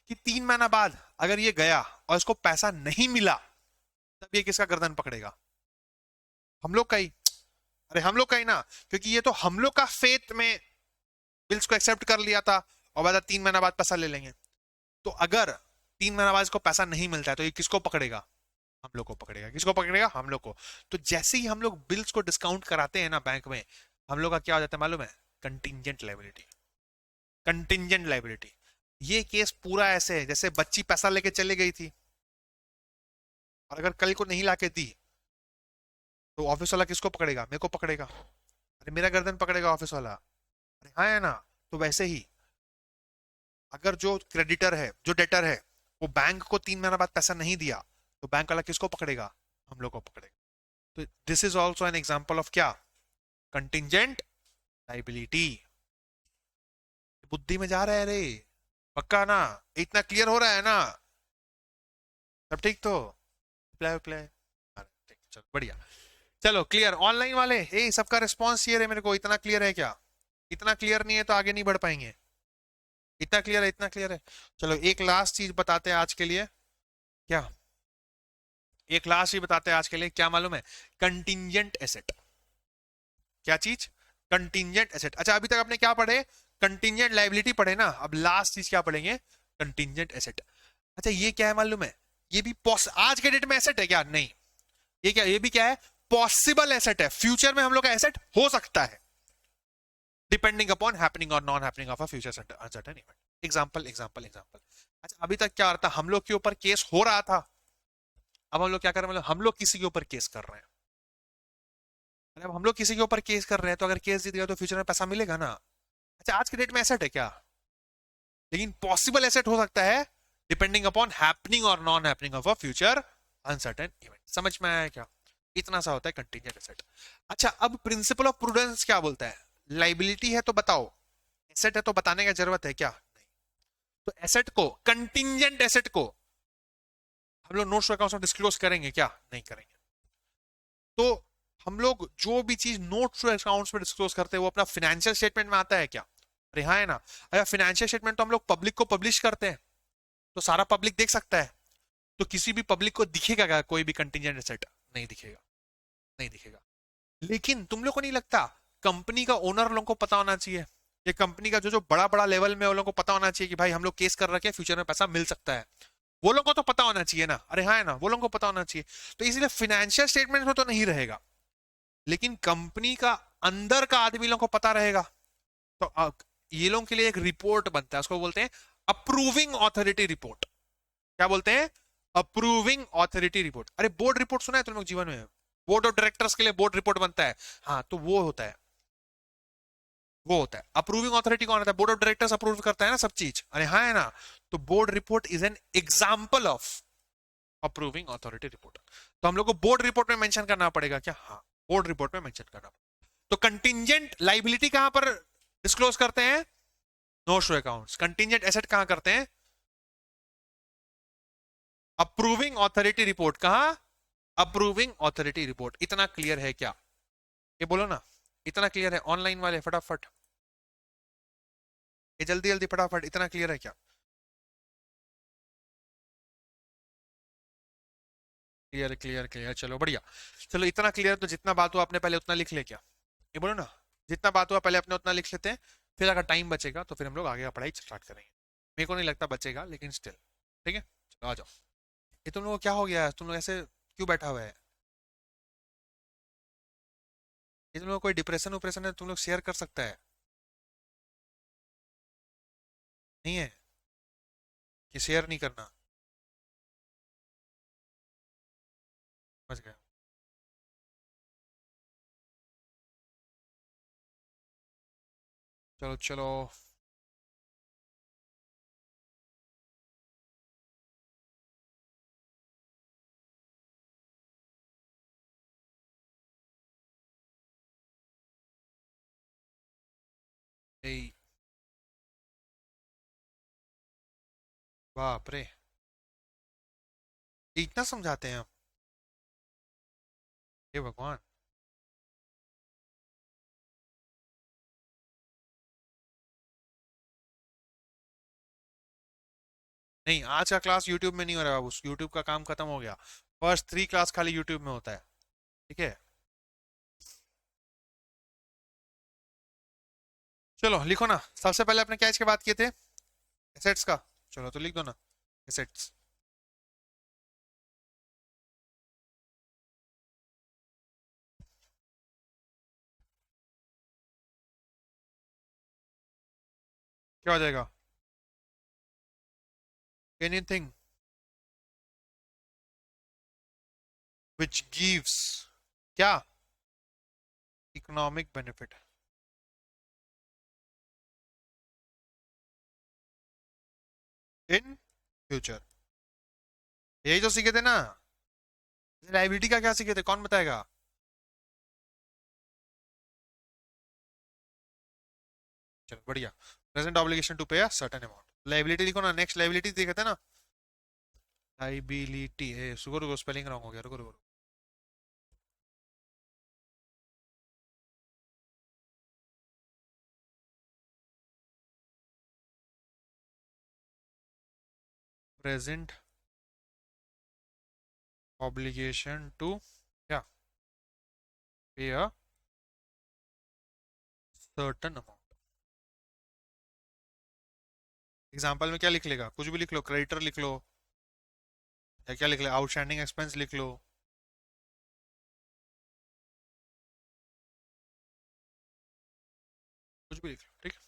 कि 3 महीना बाद अगर ये गया और इसको पैसा नहीं मिला, तब ये किसका गर्दन पकड़ेगा? हम लोग का ही। अरे हम लोग का ही ना, क्योंकि ये तो हम लोग का फेथ में बिल्स को एक्सेप्ट कर लिया था और बाद 3 महीना बाद पैसा ले लेंगे। तो अगर 3 महीना बाद इसको पैसा नहीं मिलता है तो ये किसको पकड़ेगा? हम लोग को पकड़ेगा। किसको पकड़ेगा? हम लोग को। तो जैसे ही हम लोग बिल्स को डिस्काउंट कराते हैं ना बैंक में, हम लोग का क्या हो जाता है मालूम है? Contingent liability. Contingent liability. ये केस पूरा ऐसे है जैसे बच्ची पैसा लेके चले गई थी और अगर कल को नहीं लाके दी, तो ऑफिस वाला किसको पकड़ेगा? मेरे को पकड़ेगा। अरे मेरा गर्दन पकड़ेगा ऑफिस वाला। अरे हाँ है ना? तो वैसे ही अगर जो क्रेडिटर है, जो डेटर है, वो बैंक को 3 महीना बाद पैसा नहीं दिया, तो बैंक वाला किसको पकड़ेगा? हम लोग को पकड़ेगा। तो this is also an example of क्या? Contingent liability. बुद्धि में जा रहा है रे? पक्का ना? इतना क्लियर हो रहा है ना? सब ठीक तो? प्ले प्ले, ठीक, चलो बढ़िया। चलो क्लियर। ऑनलाइन वाले सबका रिस्पॉन्स चाहिए रे मेरे को। इतना क्लियर है क्या? इतना क्लियर नहीं है तो आगे नहीं बढ़ पाएंगे। इतना क्लियर है? इतना क्लियर है? चलो एक लास्ट चीज बताते हैं आज के लिए। क्या? एक लास्ट चीज बताते हैं आज के लिए। क्या मालूम है? Contingent asset. क्या चीज? Contingent asset. अच्छा अभी तक आपने क्या पढ़े? कंटिंजेंट लायबिलिटी पढ़े ना। अब लास्ट चीज क्या पढ़ेंगे? Contingent asset. अच्छा ये क्या है मालूम है? ये भी आज के डेट में एसेट है क्या? नहीं। ये क्या? ये भी क्या है? पॉसिबल एसेट है। फ्यूचर में हम लोग का एसेट हो सकता है, डिपेंडिंग अपॉन हैपनिंग और non happening of a future uncertain event. Example example example. अच्छा अभी तक क्या रहा था? हम लोग के ऊपर केस हो रहा था। अब हम लोग क्या कर रहे हैं? मतलब हम लोग किसी के ऊपर केस कर रहे हैं। अब हम लोग किसी के ऊपर केस कर रहे हैं, तो अगर केस जीत गया तो फ्यूचर में पैसा मिलेगा ना। अच्छा आज के डेट में एसेट है क्या? लेकिन पॉसिबल एसेट हो सकता है, डिपेंडिंग अपॉन हैपनिंग और non happening of a future uncertain event. समझ में आया क्या? इतना सा होता है कंटीजेंट एसेट। अच्छा, अब प्रिंसिपल ऑफ प्रूडेंस क्या बोलता है? लाइबिलिटी है तो बताओ, एसेट है तो बताने की जरूरत है क्या? नहीं। तो एसेट को, कंटीजेंट एसेट को हम लोग नोट्स अकाउंट्स में डिस्क्लोज करेंगे क्या? नहीं करेंगे। तो हम लोग जो भी चीज नोट्स अकाउंट्स में डिस्क्लोज करते हैं वो अपना फाइनेंशियल स्टेटमेंट में आता है क्या? अरे हाँ, है ना। अगर फाइनेंशियल स्टेटमेंट तो हम लोग पब्लिक को पब्लिश करते हैं, तो सारा पब्लिक देख सकता है। तो किसी भी पब्लिक को दिखेगा क्या कोई भी कंटीजेंट एसेट? नहीं दिखेगा, नहीं दिखेगा। लेकिन तुम लोग को नहीं लगता कंपनी का ओनर लोगों को पता होना चाहिए? ये कंपनी का जो जो बड़ा बड़ा लेवल में, वो लोगों को पता होना चाहिए कि भाई हम लोग केस कर रखे हैं, फ्यूचर में पैसा मिल सकता है। वो लोगों को तो पता होना चाहिए ना। अरे हाँ, है ना, वो लोगों को पता होना चाहिए। तो इसलिए फाइनेंशियल स्टेटमेंट में तो नहीं रहेगा, लेकिन कंपनी का अंदर का आदमी लोगों को पता रहेगा। तो ये लोगों के लिए एक रिपोर्ट बनता है, उसको बोलते हैं अप्रूविंग ऑथोरिटी रिपोर्ट। क्या बोलते हैं? Approving authority report. अरे बोर्ड रिपोर्ट सुना है तुम लोग जीवन में? बोर्ड ऑफ डायरेक्टर्स के लिए बोर्ड रिपोर्ट बनता है। हाँ, तो वो होता है, वो होता है अप्रूविंग ऑथोरिटी। कौन होता है? बोर्ड ऑफ डायरेक्टर्स अप्रूव करता है ना सब चीज। अरे हाँ, है ना। तो board report is an example of approving authority report. तो हम लोग को बोर्ड रिपोर्ट में मेंशन करना पड़ेगा क्या? हाँ, बोर्ड रिपोर्ट में मेंशन करना पड़ेगा। तो कंटिंजेंट लाइबिलिटी कहां पर डिस्क्लोज करते हैं? No show accounts. Contingent asset कहां करते हैं? Approving authority report. कहां? Approving authority report. इतना क्लियर है क्या? ये बोलो ना, इतना क्लियर है? ऑनलाइन वाले फटाफट, ये जल्दी जल्दी फटाफट, इतना क्लियर है क्या? क्लियर क्लियर क्लियर, चलो बढ़िया। चलो इतना क्लियर, तो जितना बात हुआ आपने पहले उतना लिख ले क्या? ये बोलो ना, जितना बात हुआ पहले अपने उतना लिख लेते हैं। फिर अगर टाइम बचेगा तो फिर हम लोग आगे का पढ़ाई स्टार्ट करेंगे। मेरे को नहीं लगता बचेगा, लेकिन स्टिल ठीक है। चलो आ जाओ। ये तुम लोग को क्या हो गया है? तुम लोग ऐसे क्यों बैठा हुआ है? ये तुम लोग कोई डिप्रेशन उप्रेशन है? तुम लोग शेयर कर सकता है? नहीं है कि शेयर नहीं करना? समझ गया। चलो चलो। ए, बाप रे, ये इतना समझाते हैं हम? हे भगवान। नहीं, आज का क्लास यूट्यूब में नहीं हो रहा बाबू, यूट्यूब का काम खत्म हो गया। फर्स्ट 3 क्लास खाली यूट्यूब में होता है, ठीक है। चलो लिखो ना, सबसे पहले अपने क्या इसके बात किए थे? एसेट्स का। चलो तो लिख दो ना, एसेट्स। क्या हो जाएगा? एनीथिंग विच गिव्स क्या? Economic benefit in future. यही तो सीखे थे ना। लाइबिलिटी का क्या सीखे थे, कौन बताएगा? चलो बढ़िया। Present obligation to pay a certain amount. Liability लिखो ना, नेक्स्ट लाइबिलिटी देखे थे ना। लाइबिलिटी है, रुको रुको, स्पेलिंग रॉन्ग हो गया, रुको रुको। प्रेजेंट ऑब्लिगेशन टू क्या? पे अ सर्टेन अमाउंट। एग्जाम्पल में क्या लिख लेगा? कुछ भी लिख लो, क्रेडिटर लिख लो, या क्या लिख ले, आउटस्टैंडिंग एक्सपेंस लिख लो, कुछ भी लिख लो, ठीक है।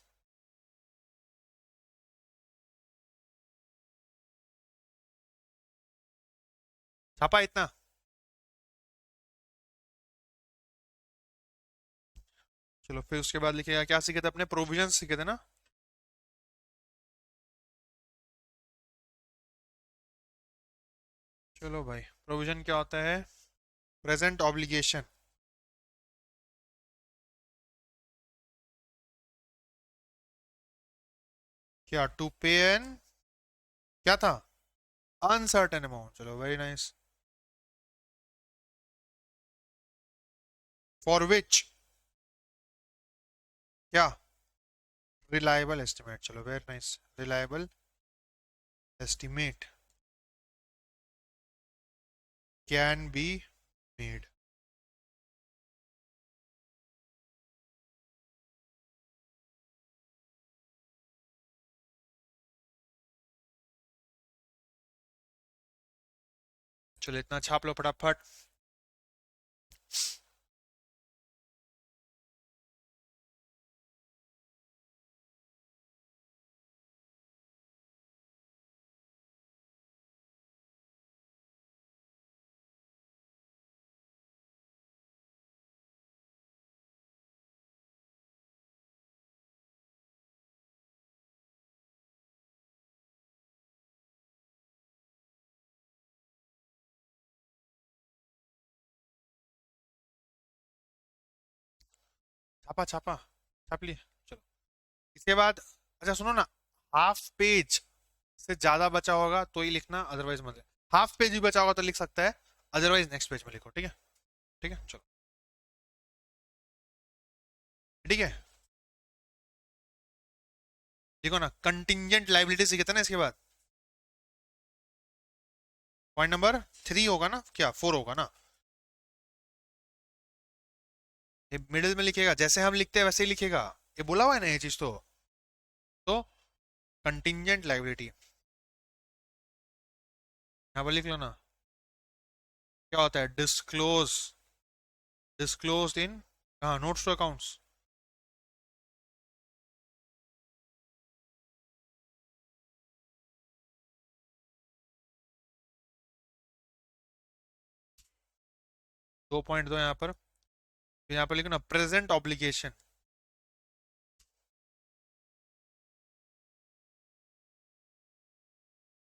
छापा इतना? चलो फिर उसके बाद लिखेगा, क्या सीखे थे अपने? प्रोविजन सीखे थे ना। चलो भाई, प्रोविजन क्या होता है? प्रेजेंट ऑब्लिगेशन, क्या टू पे एन, क्या था, अनसर्टेन अमाउंट, चलो वेरी नाइस, फॉर विच, क्या, रिलायबल एस्टिमेट, चलो very nice, reliable estimate can be made. चलो इतना छाप लो फटाफट। छापा छापा, छाप लिए, चलो। इसके बाद अच्छा सुनो ना, हाफ पेज से ज्यादा बचा होगा तो ही लिखना, अदरवाइज मत। हाफ पेज भी बचा होगा तो लिख सकता है, अदरवाइज नेक्स्ट पेज में लिखो, ठीक है। ठीक है चलो, ठीक है। देखो ना, कंटिंजेंट लाइबिलिटी सीखे थे ना, इसके बाद पॉइंट नंबर 3 होगा ना, क्या 4 होगा ना, ये मिडिल में लिखेगा, जैसे हम लिखते हैं वैसे ही लिखेगा, ये बोला हुआ है ना ये चीज तो कंटिंजेंट लाइबिलिटी यहाँ पर लिख लो ना, क्या होता है, डिस्क्लोज, डिस्क्लोज्ड इन, हाँ, नोट्स टू अकाउंट्स। 2 पॉइंट दो यहाँ पर, तो यहाँ पर लिखो ना present obligation,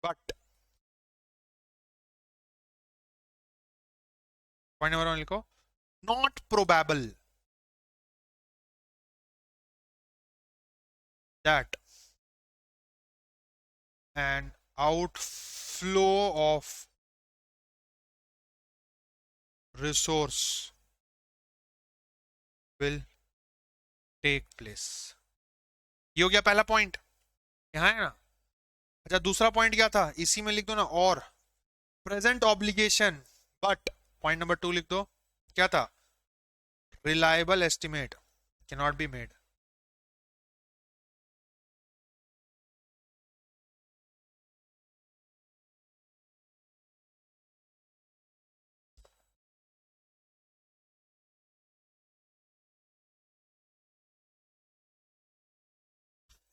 but, point number 1 लिखो, not probable that an outflow of resource will take place. ये हो गया पहला पॉइंट, यहाँ है ना। अच्छा दूसरा पॉइंट क्या था, इसी में लिख दो ना, और present obligation but, point number 2 लिख दो, क्या था, reliable estimate can not be made.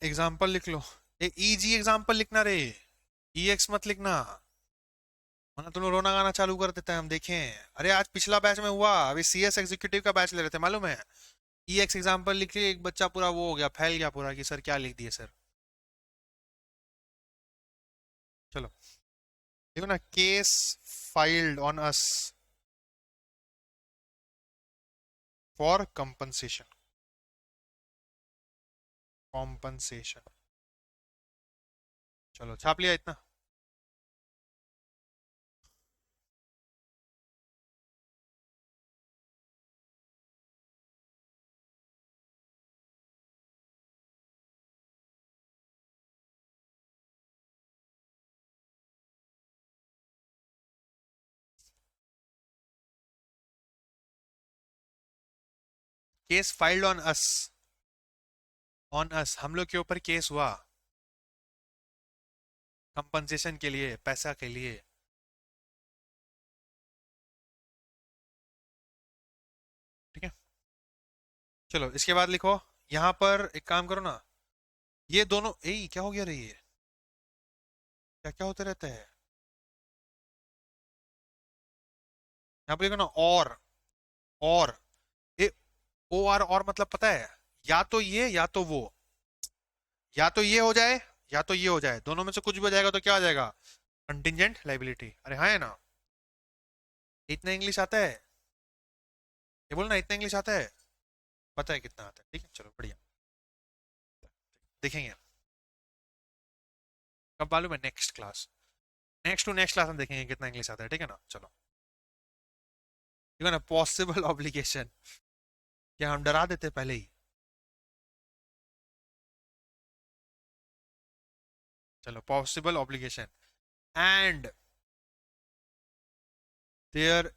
Example लिख लो, ये इजी एग्जाम्पल लिखना रे, ई एक्स मत लिखना, वरना तुम लोग रोना गाना चालू कर देता है, हम देखें। अरे आज पिछला बैच में हुआ, अभी सीएस एग्जीक्यूटिव का बैच ले रहे थे मालूम है, ई एक्स एग्जाम्पल लिख के एक बच्चा पूरा वो हो गया, फैल गया पूरा, कि सर क्या लिख दिए सर। चलो देखो ना, case filed on us for compensation, compensation, चलो छाप लिया इतना। केस फाइल्ड ऑन अस, हम लोग के ऊपर केस हुआ, कंपनसेशन के लिए, पैसा के लिए, ठीक है। चलो इसके बाद लिखो, यहां पर एक काम करो ना, ये दोनों, ए क्या हो गया रे, ये क्या क्या होते रहता है, यहाँ पे लिखो ना, और ए, ओ आर, और मतलब पता है, या तो ये या तो वो, या तो ये हो जाए या तो ये हो जाए, दोनों में से कुछ भी हो जाएगा तो क्या आ जाएगा, कंटिंजेंट लाइबिलिटी। अरे हाँ है ना, इतना इंग्लिश आता है। ये बोलना इतना इंग्लिश आता है, पता है कितना आता है, ठीक है चलो बढ़िया, देखेंगे कब मालूम है, next class, next to next class में देखेंगे कितना इंग्लिश आता है, ठीक है ना, चलो ठीक है ना। पॉसिबल ऑब्लिगेशन, क्या हम डरा देते पहले ही, चलो possible obligation, and their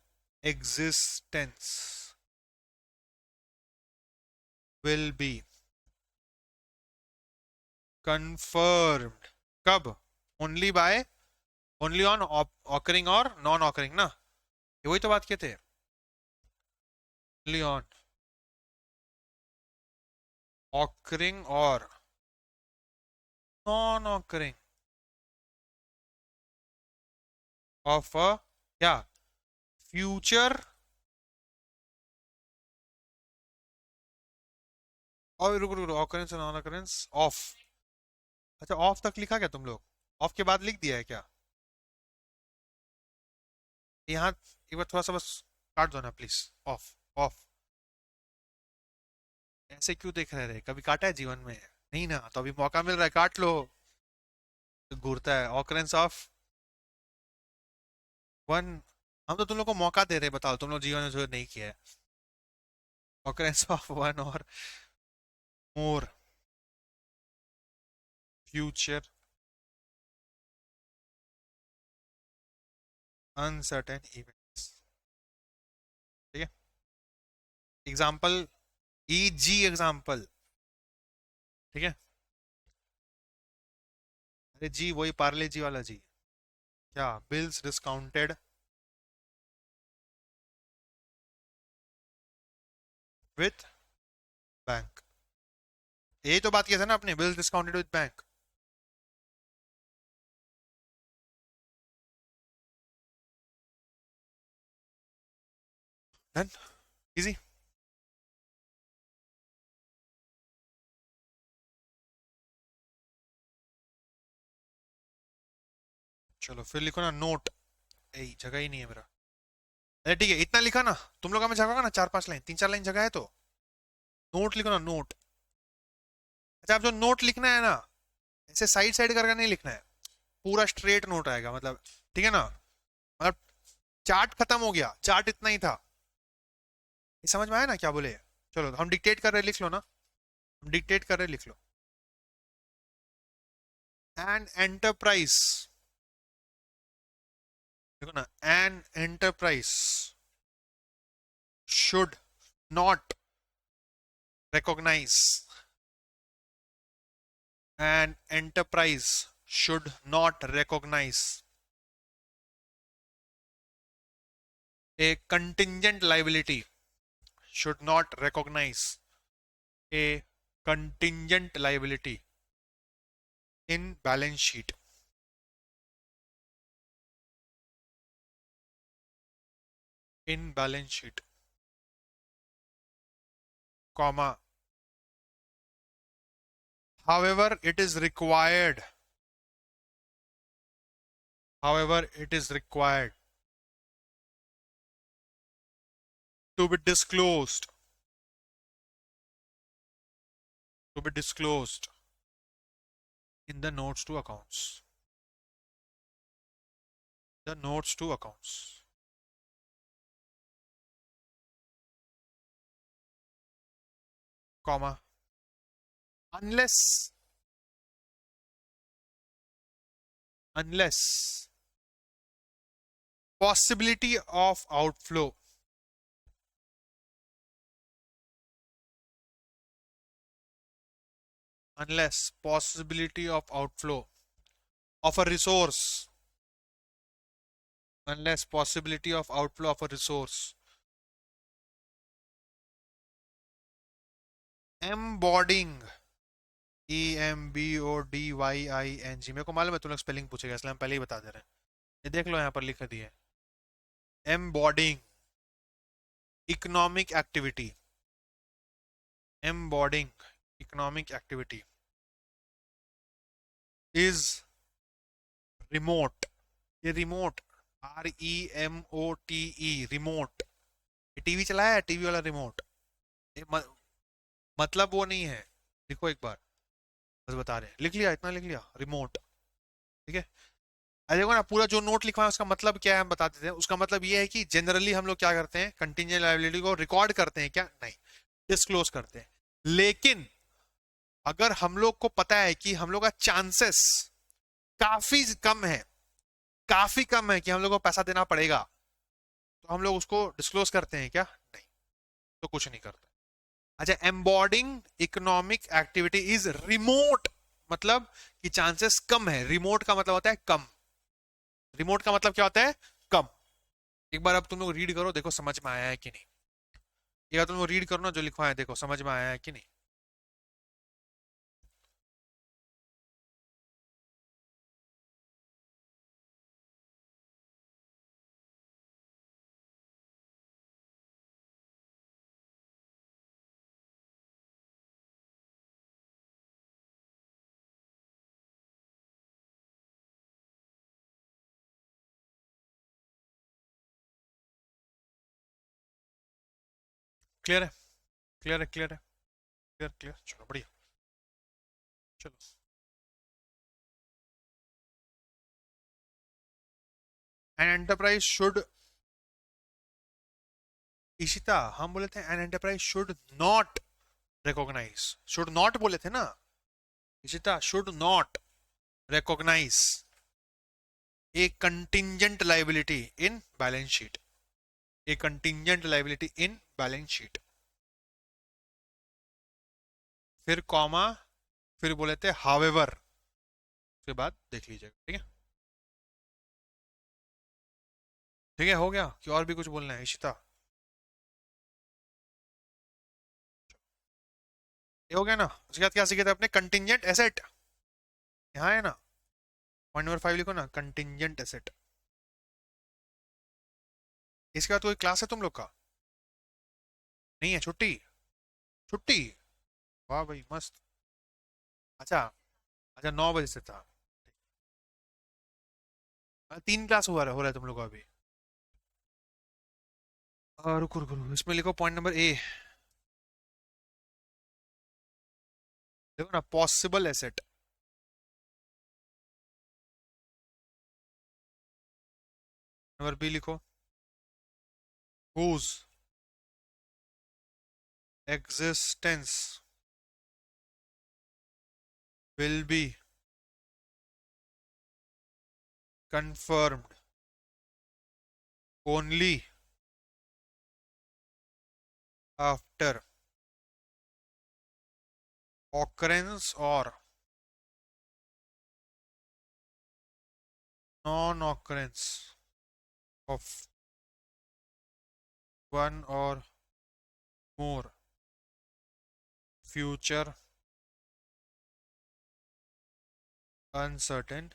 existence will B confirmed, कब, only by, only on occurring और नॉन ऑकरिंग ना, ये वही तो बात किए थे, ओनली ऑन ऑकरिंग और नॉन ऑकरिंग ऑफ अ, क्या, फ्यूचर, और रुको रुको, ऑकरेंस नॉन ऑकरेंस ऑफ, अच्छा ऑफ तक लिखा क्या तुम लोग, ऑफ के बाद लिख दिया है क्या, यहाँ एक बार थोड़ा सा बस काट दो ना प्लीज, ऑफ, ऑफ, ऐसे क्यों देख रहे थे, कभी काटा है जीवन में, नहीं ना, तो अभी मौका मिल रहा है काट लो, तो घूरता है, ऑकरेंस ऑफ वन, हम तो तुम लोग को मौका दे रहे हैं, बताओ तुम लोग जीवन में जो नहीं किया है, ऑकरेंस ऑफ वन और मोर फ्यूचर अनसर्टेन इवेंट्स, ठीक है, एग्जाम्पल, ई जी एग्जाम्पल, ठीक है, अरे जी वही पार्ले जी वाला जी, क्या, बिल्स डिस्काउंटेड विथ बैंक, यही तो बात किया था ना अपने, bills discounted with bank, done, easy, चलो फिर लिखो ना नोट, यही जगह ही नहीं है मेरा, अरे ठीक है इतना लिखा ना, तुम लोग हमें जगह होगा ना 4-5 लाइन, 3-4 लाइन जगह है, तो नोट लिखो ना नोट, अच्छा आप जो नोट लिखना है ना, ऐसे साइड साइड करके नहीं लिखना है, पूरा स्ट्रेट नोट आएगा, मतलब ठीक है ना, मतलब चार्ट खत्म हो गया, चार्ट इतना ही था, ये समझ में आया ना क्या बोले, चलो हम डिक्टेट कर रहे लिख लो ना, हम डिक्टेट कर रहे लिख लो, एन एंटरप्राइज, देखो ना, N enterprise should not recognize, an enterprise should not recognize a contingent liability, should not recognize a contingent liability in balance sheet, in balance sheet, comma, however it is required, however it is required to be disclosed, to be disclosed in the notes to accounts, the notes to accounts, comma, unless, unless possibility of outflow, unless possibility of outflow of a resource, unless possibility of outflow of a resource, embodying, EMBODYING, मेरे को मालूम है तुम लोग स्पेलिंग पूछेगा इसलिए हम पहले ही बता दे रहे हैं, ये देख लो यहाँ पर लिख दिए, embodying economic activity, embodying economic activity is remote, ये remote, REMOTE, remote, ये टीवी चलाया है, टीवी वाला रिमोट। ये मतलब वो नहीं है। लिखो एक बार, बस बता रहे हैं, लिख लिया, इतना लिख लिया, रिमोट। ठीक है। अरे देखो ना, पूरा जो नोट लिखा है उसका मतलब क्या है हम बता देते हैं। उसका मतलब ये है कि जनरली हम लोग क्या करते हैं, कंटिंजेंट लायबिलिटी को रिकॉर्ड करते हैं क्या, नहीं, डिस्क्लोज करते हैं। लेकिन अगर हम लोग को पता है कि हम लोग का चांसेस काफी कम है, काफी कम है कि हम लोग को पैसा देना पड़ेगा, तो हम लोग उसको डिस्क्लोज करते हैं क्या, नहीं, तो कुछ नहीं करते। अच्छा, embodying economic activity is remote, मतलब कि चांसेस कम है। रिमोट का मतलब होता है कम। रिमोट का मतलब क्या होता है, कम। एक बार अब तुम लोग रीड करो, देखो समझ में आया है कि नहीं। एक बार तुम लोग रीड करो ना जो लिखा है, देखो समझ में आया है कि नहीं। क्लियर है, क्लियर है, क्लियर है, क्लियर क्लियर, चलो बढ़िया। चलो, एन एंटरप्राइज शुड, इशिता हम बोले थे an enterprise should not recognise, should not बोले थे ना, Ishita, should not recognise a contingent liability in balance sheet, a contingent liability in balance sheet, फिर कॉमा, फिर बोले थे हावेवर, उसके बाद देख लीजिएगा। ठीक है, ठीक है, हो गया कि और भी कुछ बोलना है इशिता? ये हो गया ना। उसके बाद क्या सीखे थे अपने, कंटिंजेंट एसेट, यहाँ है ना, पॉइंट नंबर 5 लिखो ना, कंटिंजेंट एसेट। इसके बाद कोई क्लास है तुम लोग का? नहीं है, छुट्टी, छुट्टी, वाह भाई मस्त। अच्छा, अच्छा 9 बजे से था। 3 क्लास हो रहा है तुम लोग का अभी। रुको रुको रुको, इसमें लिखो पॉइंट नंबर ए, देखो ना, पॉसिबल एसेट। नंबर बी लिखो, whose existence will be confirmed only after occurrence or non-occurrence of one or more future uncertain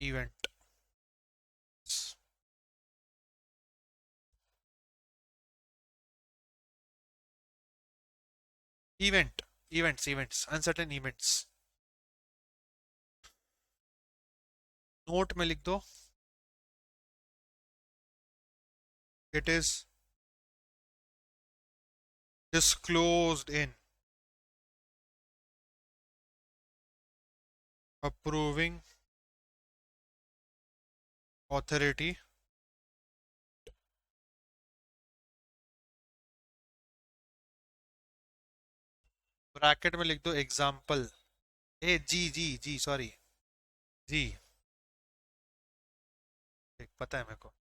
events. Event, events, uncertain events। Note में लिख दो, it is disclosed in approving authority bracket में लिख दो एग्जाम्पल, ए जी जी जी सॉरी, जी, एक पता है मेरे को।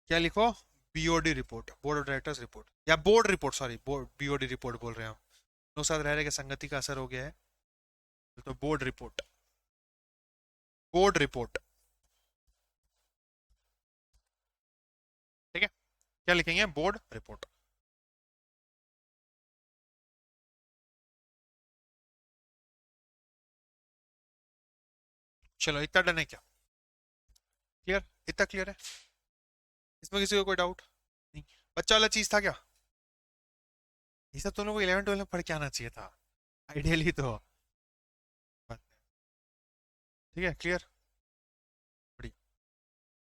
क्या लिखो, BOD report, board of directors report, या board report, sorry, board, BOD report बोल रहे हैं हम लोग, साथ रह रहे के संगति का असर हो गया है, तो बोर्ड रिपोर्ट, बोर्ड रिपोर्ट। ठीक है, क्या लिखेंगे, बोर्ड रिपोर्ट। चलो, इतना डन है क्या, क्लियर, इतना क्लियर है, इसमें किसी को कोई डाउट नहीं? बच्चा वाला चीज था क्या, ये सब तुम लोग को 11 12 में पढ़ के आना चाहिए था आइडियली तो। ठीक है, क्लियर, बढ़िया,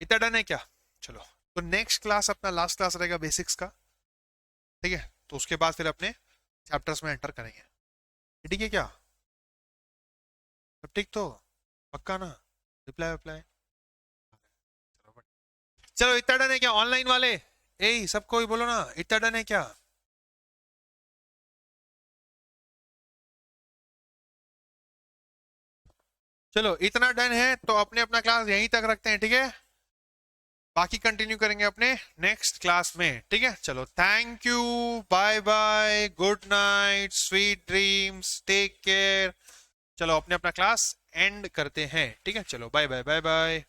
इतना डन है क्या? चलो, तो नेक्स्ट क्लास अपना लास्ट क्लास रहेगा बेसिक्स का, ठीक है। तो उसके बाद फिर अपने चैप्टर्स में एंटर करेंगे, ठीक है क्या? सब ठीक तो? पक्का ना? Reply apply? चलो इतना डन है क्या ऑनलाइन वाले? सबको ही बोलो ना, इतना डन है क्या? चलो इतना डन है तो अपने अपना क्लास यहीं तक रखते हैं, ठीक है। बाकी कंटिन्यू करेंगे अपने नेक्स्ट क्लास में, ठीक है। चलो thank you, bye bye, good night, sweet dreams, take care. चलो अपने अपना क्लास एंड करते हैं, ठीक है। चलो बाय बाय बाय बाय।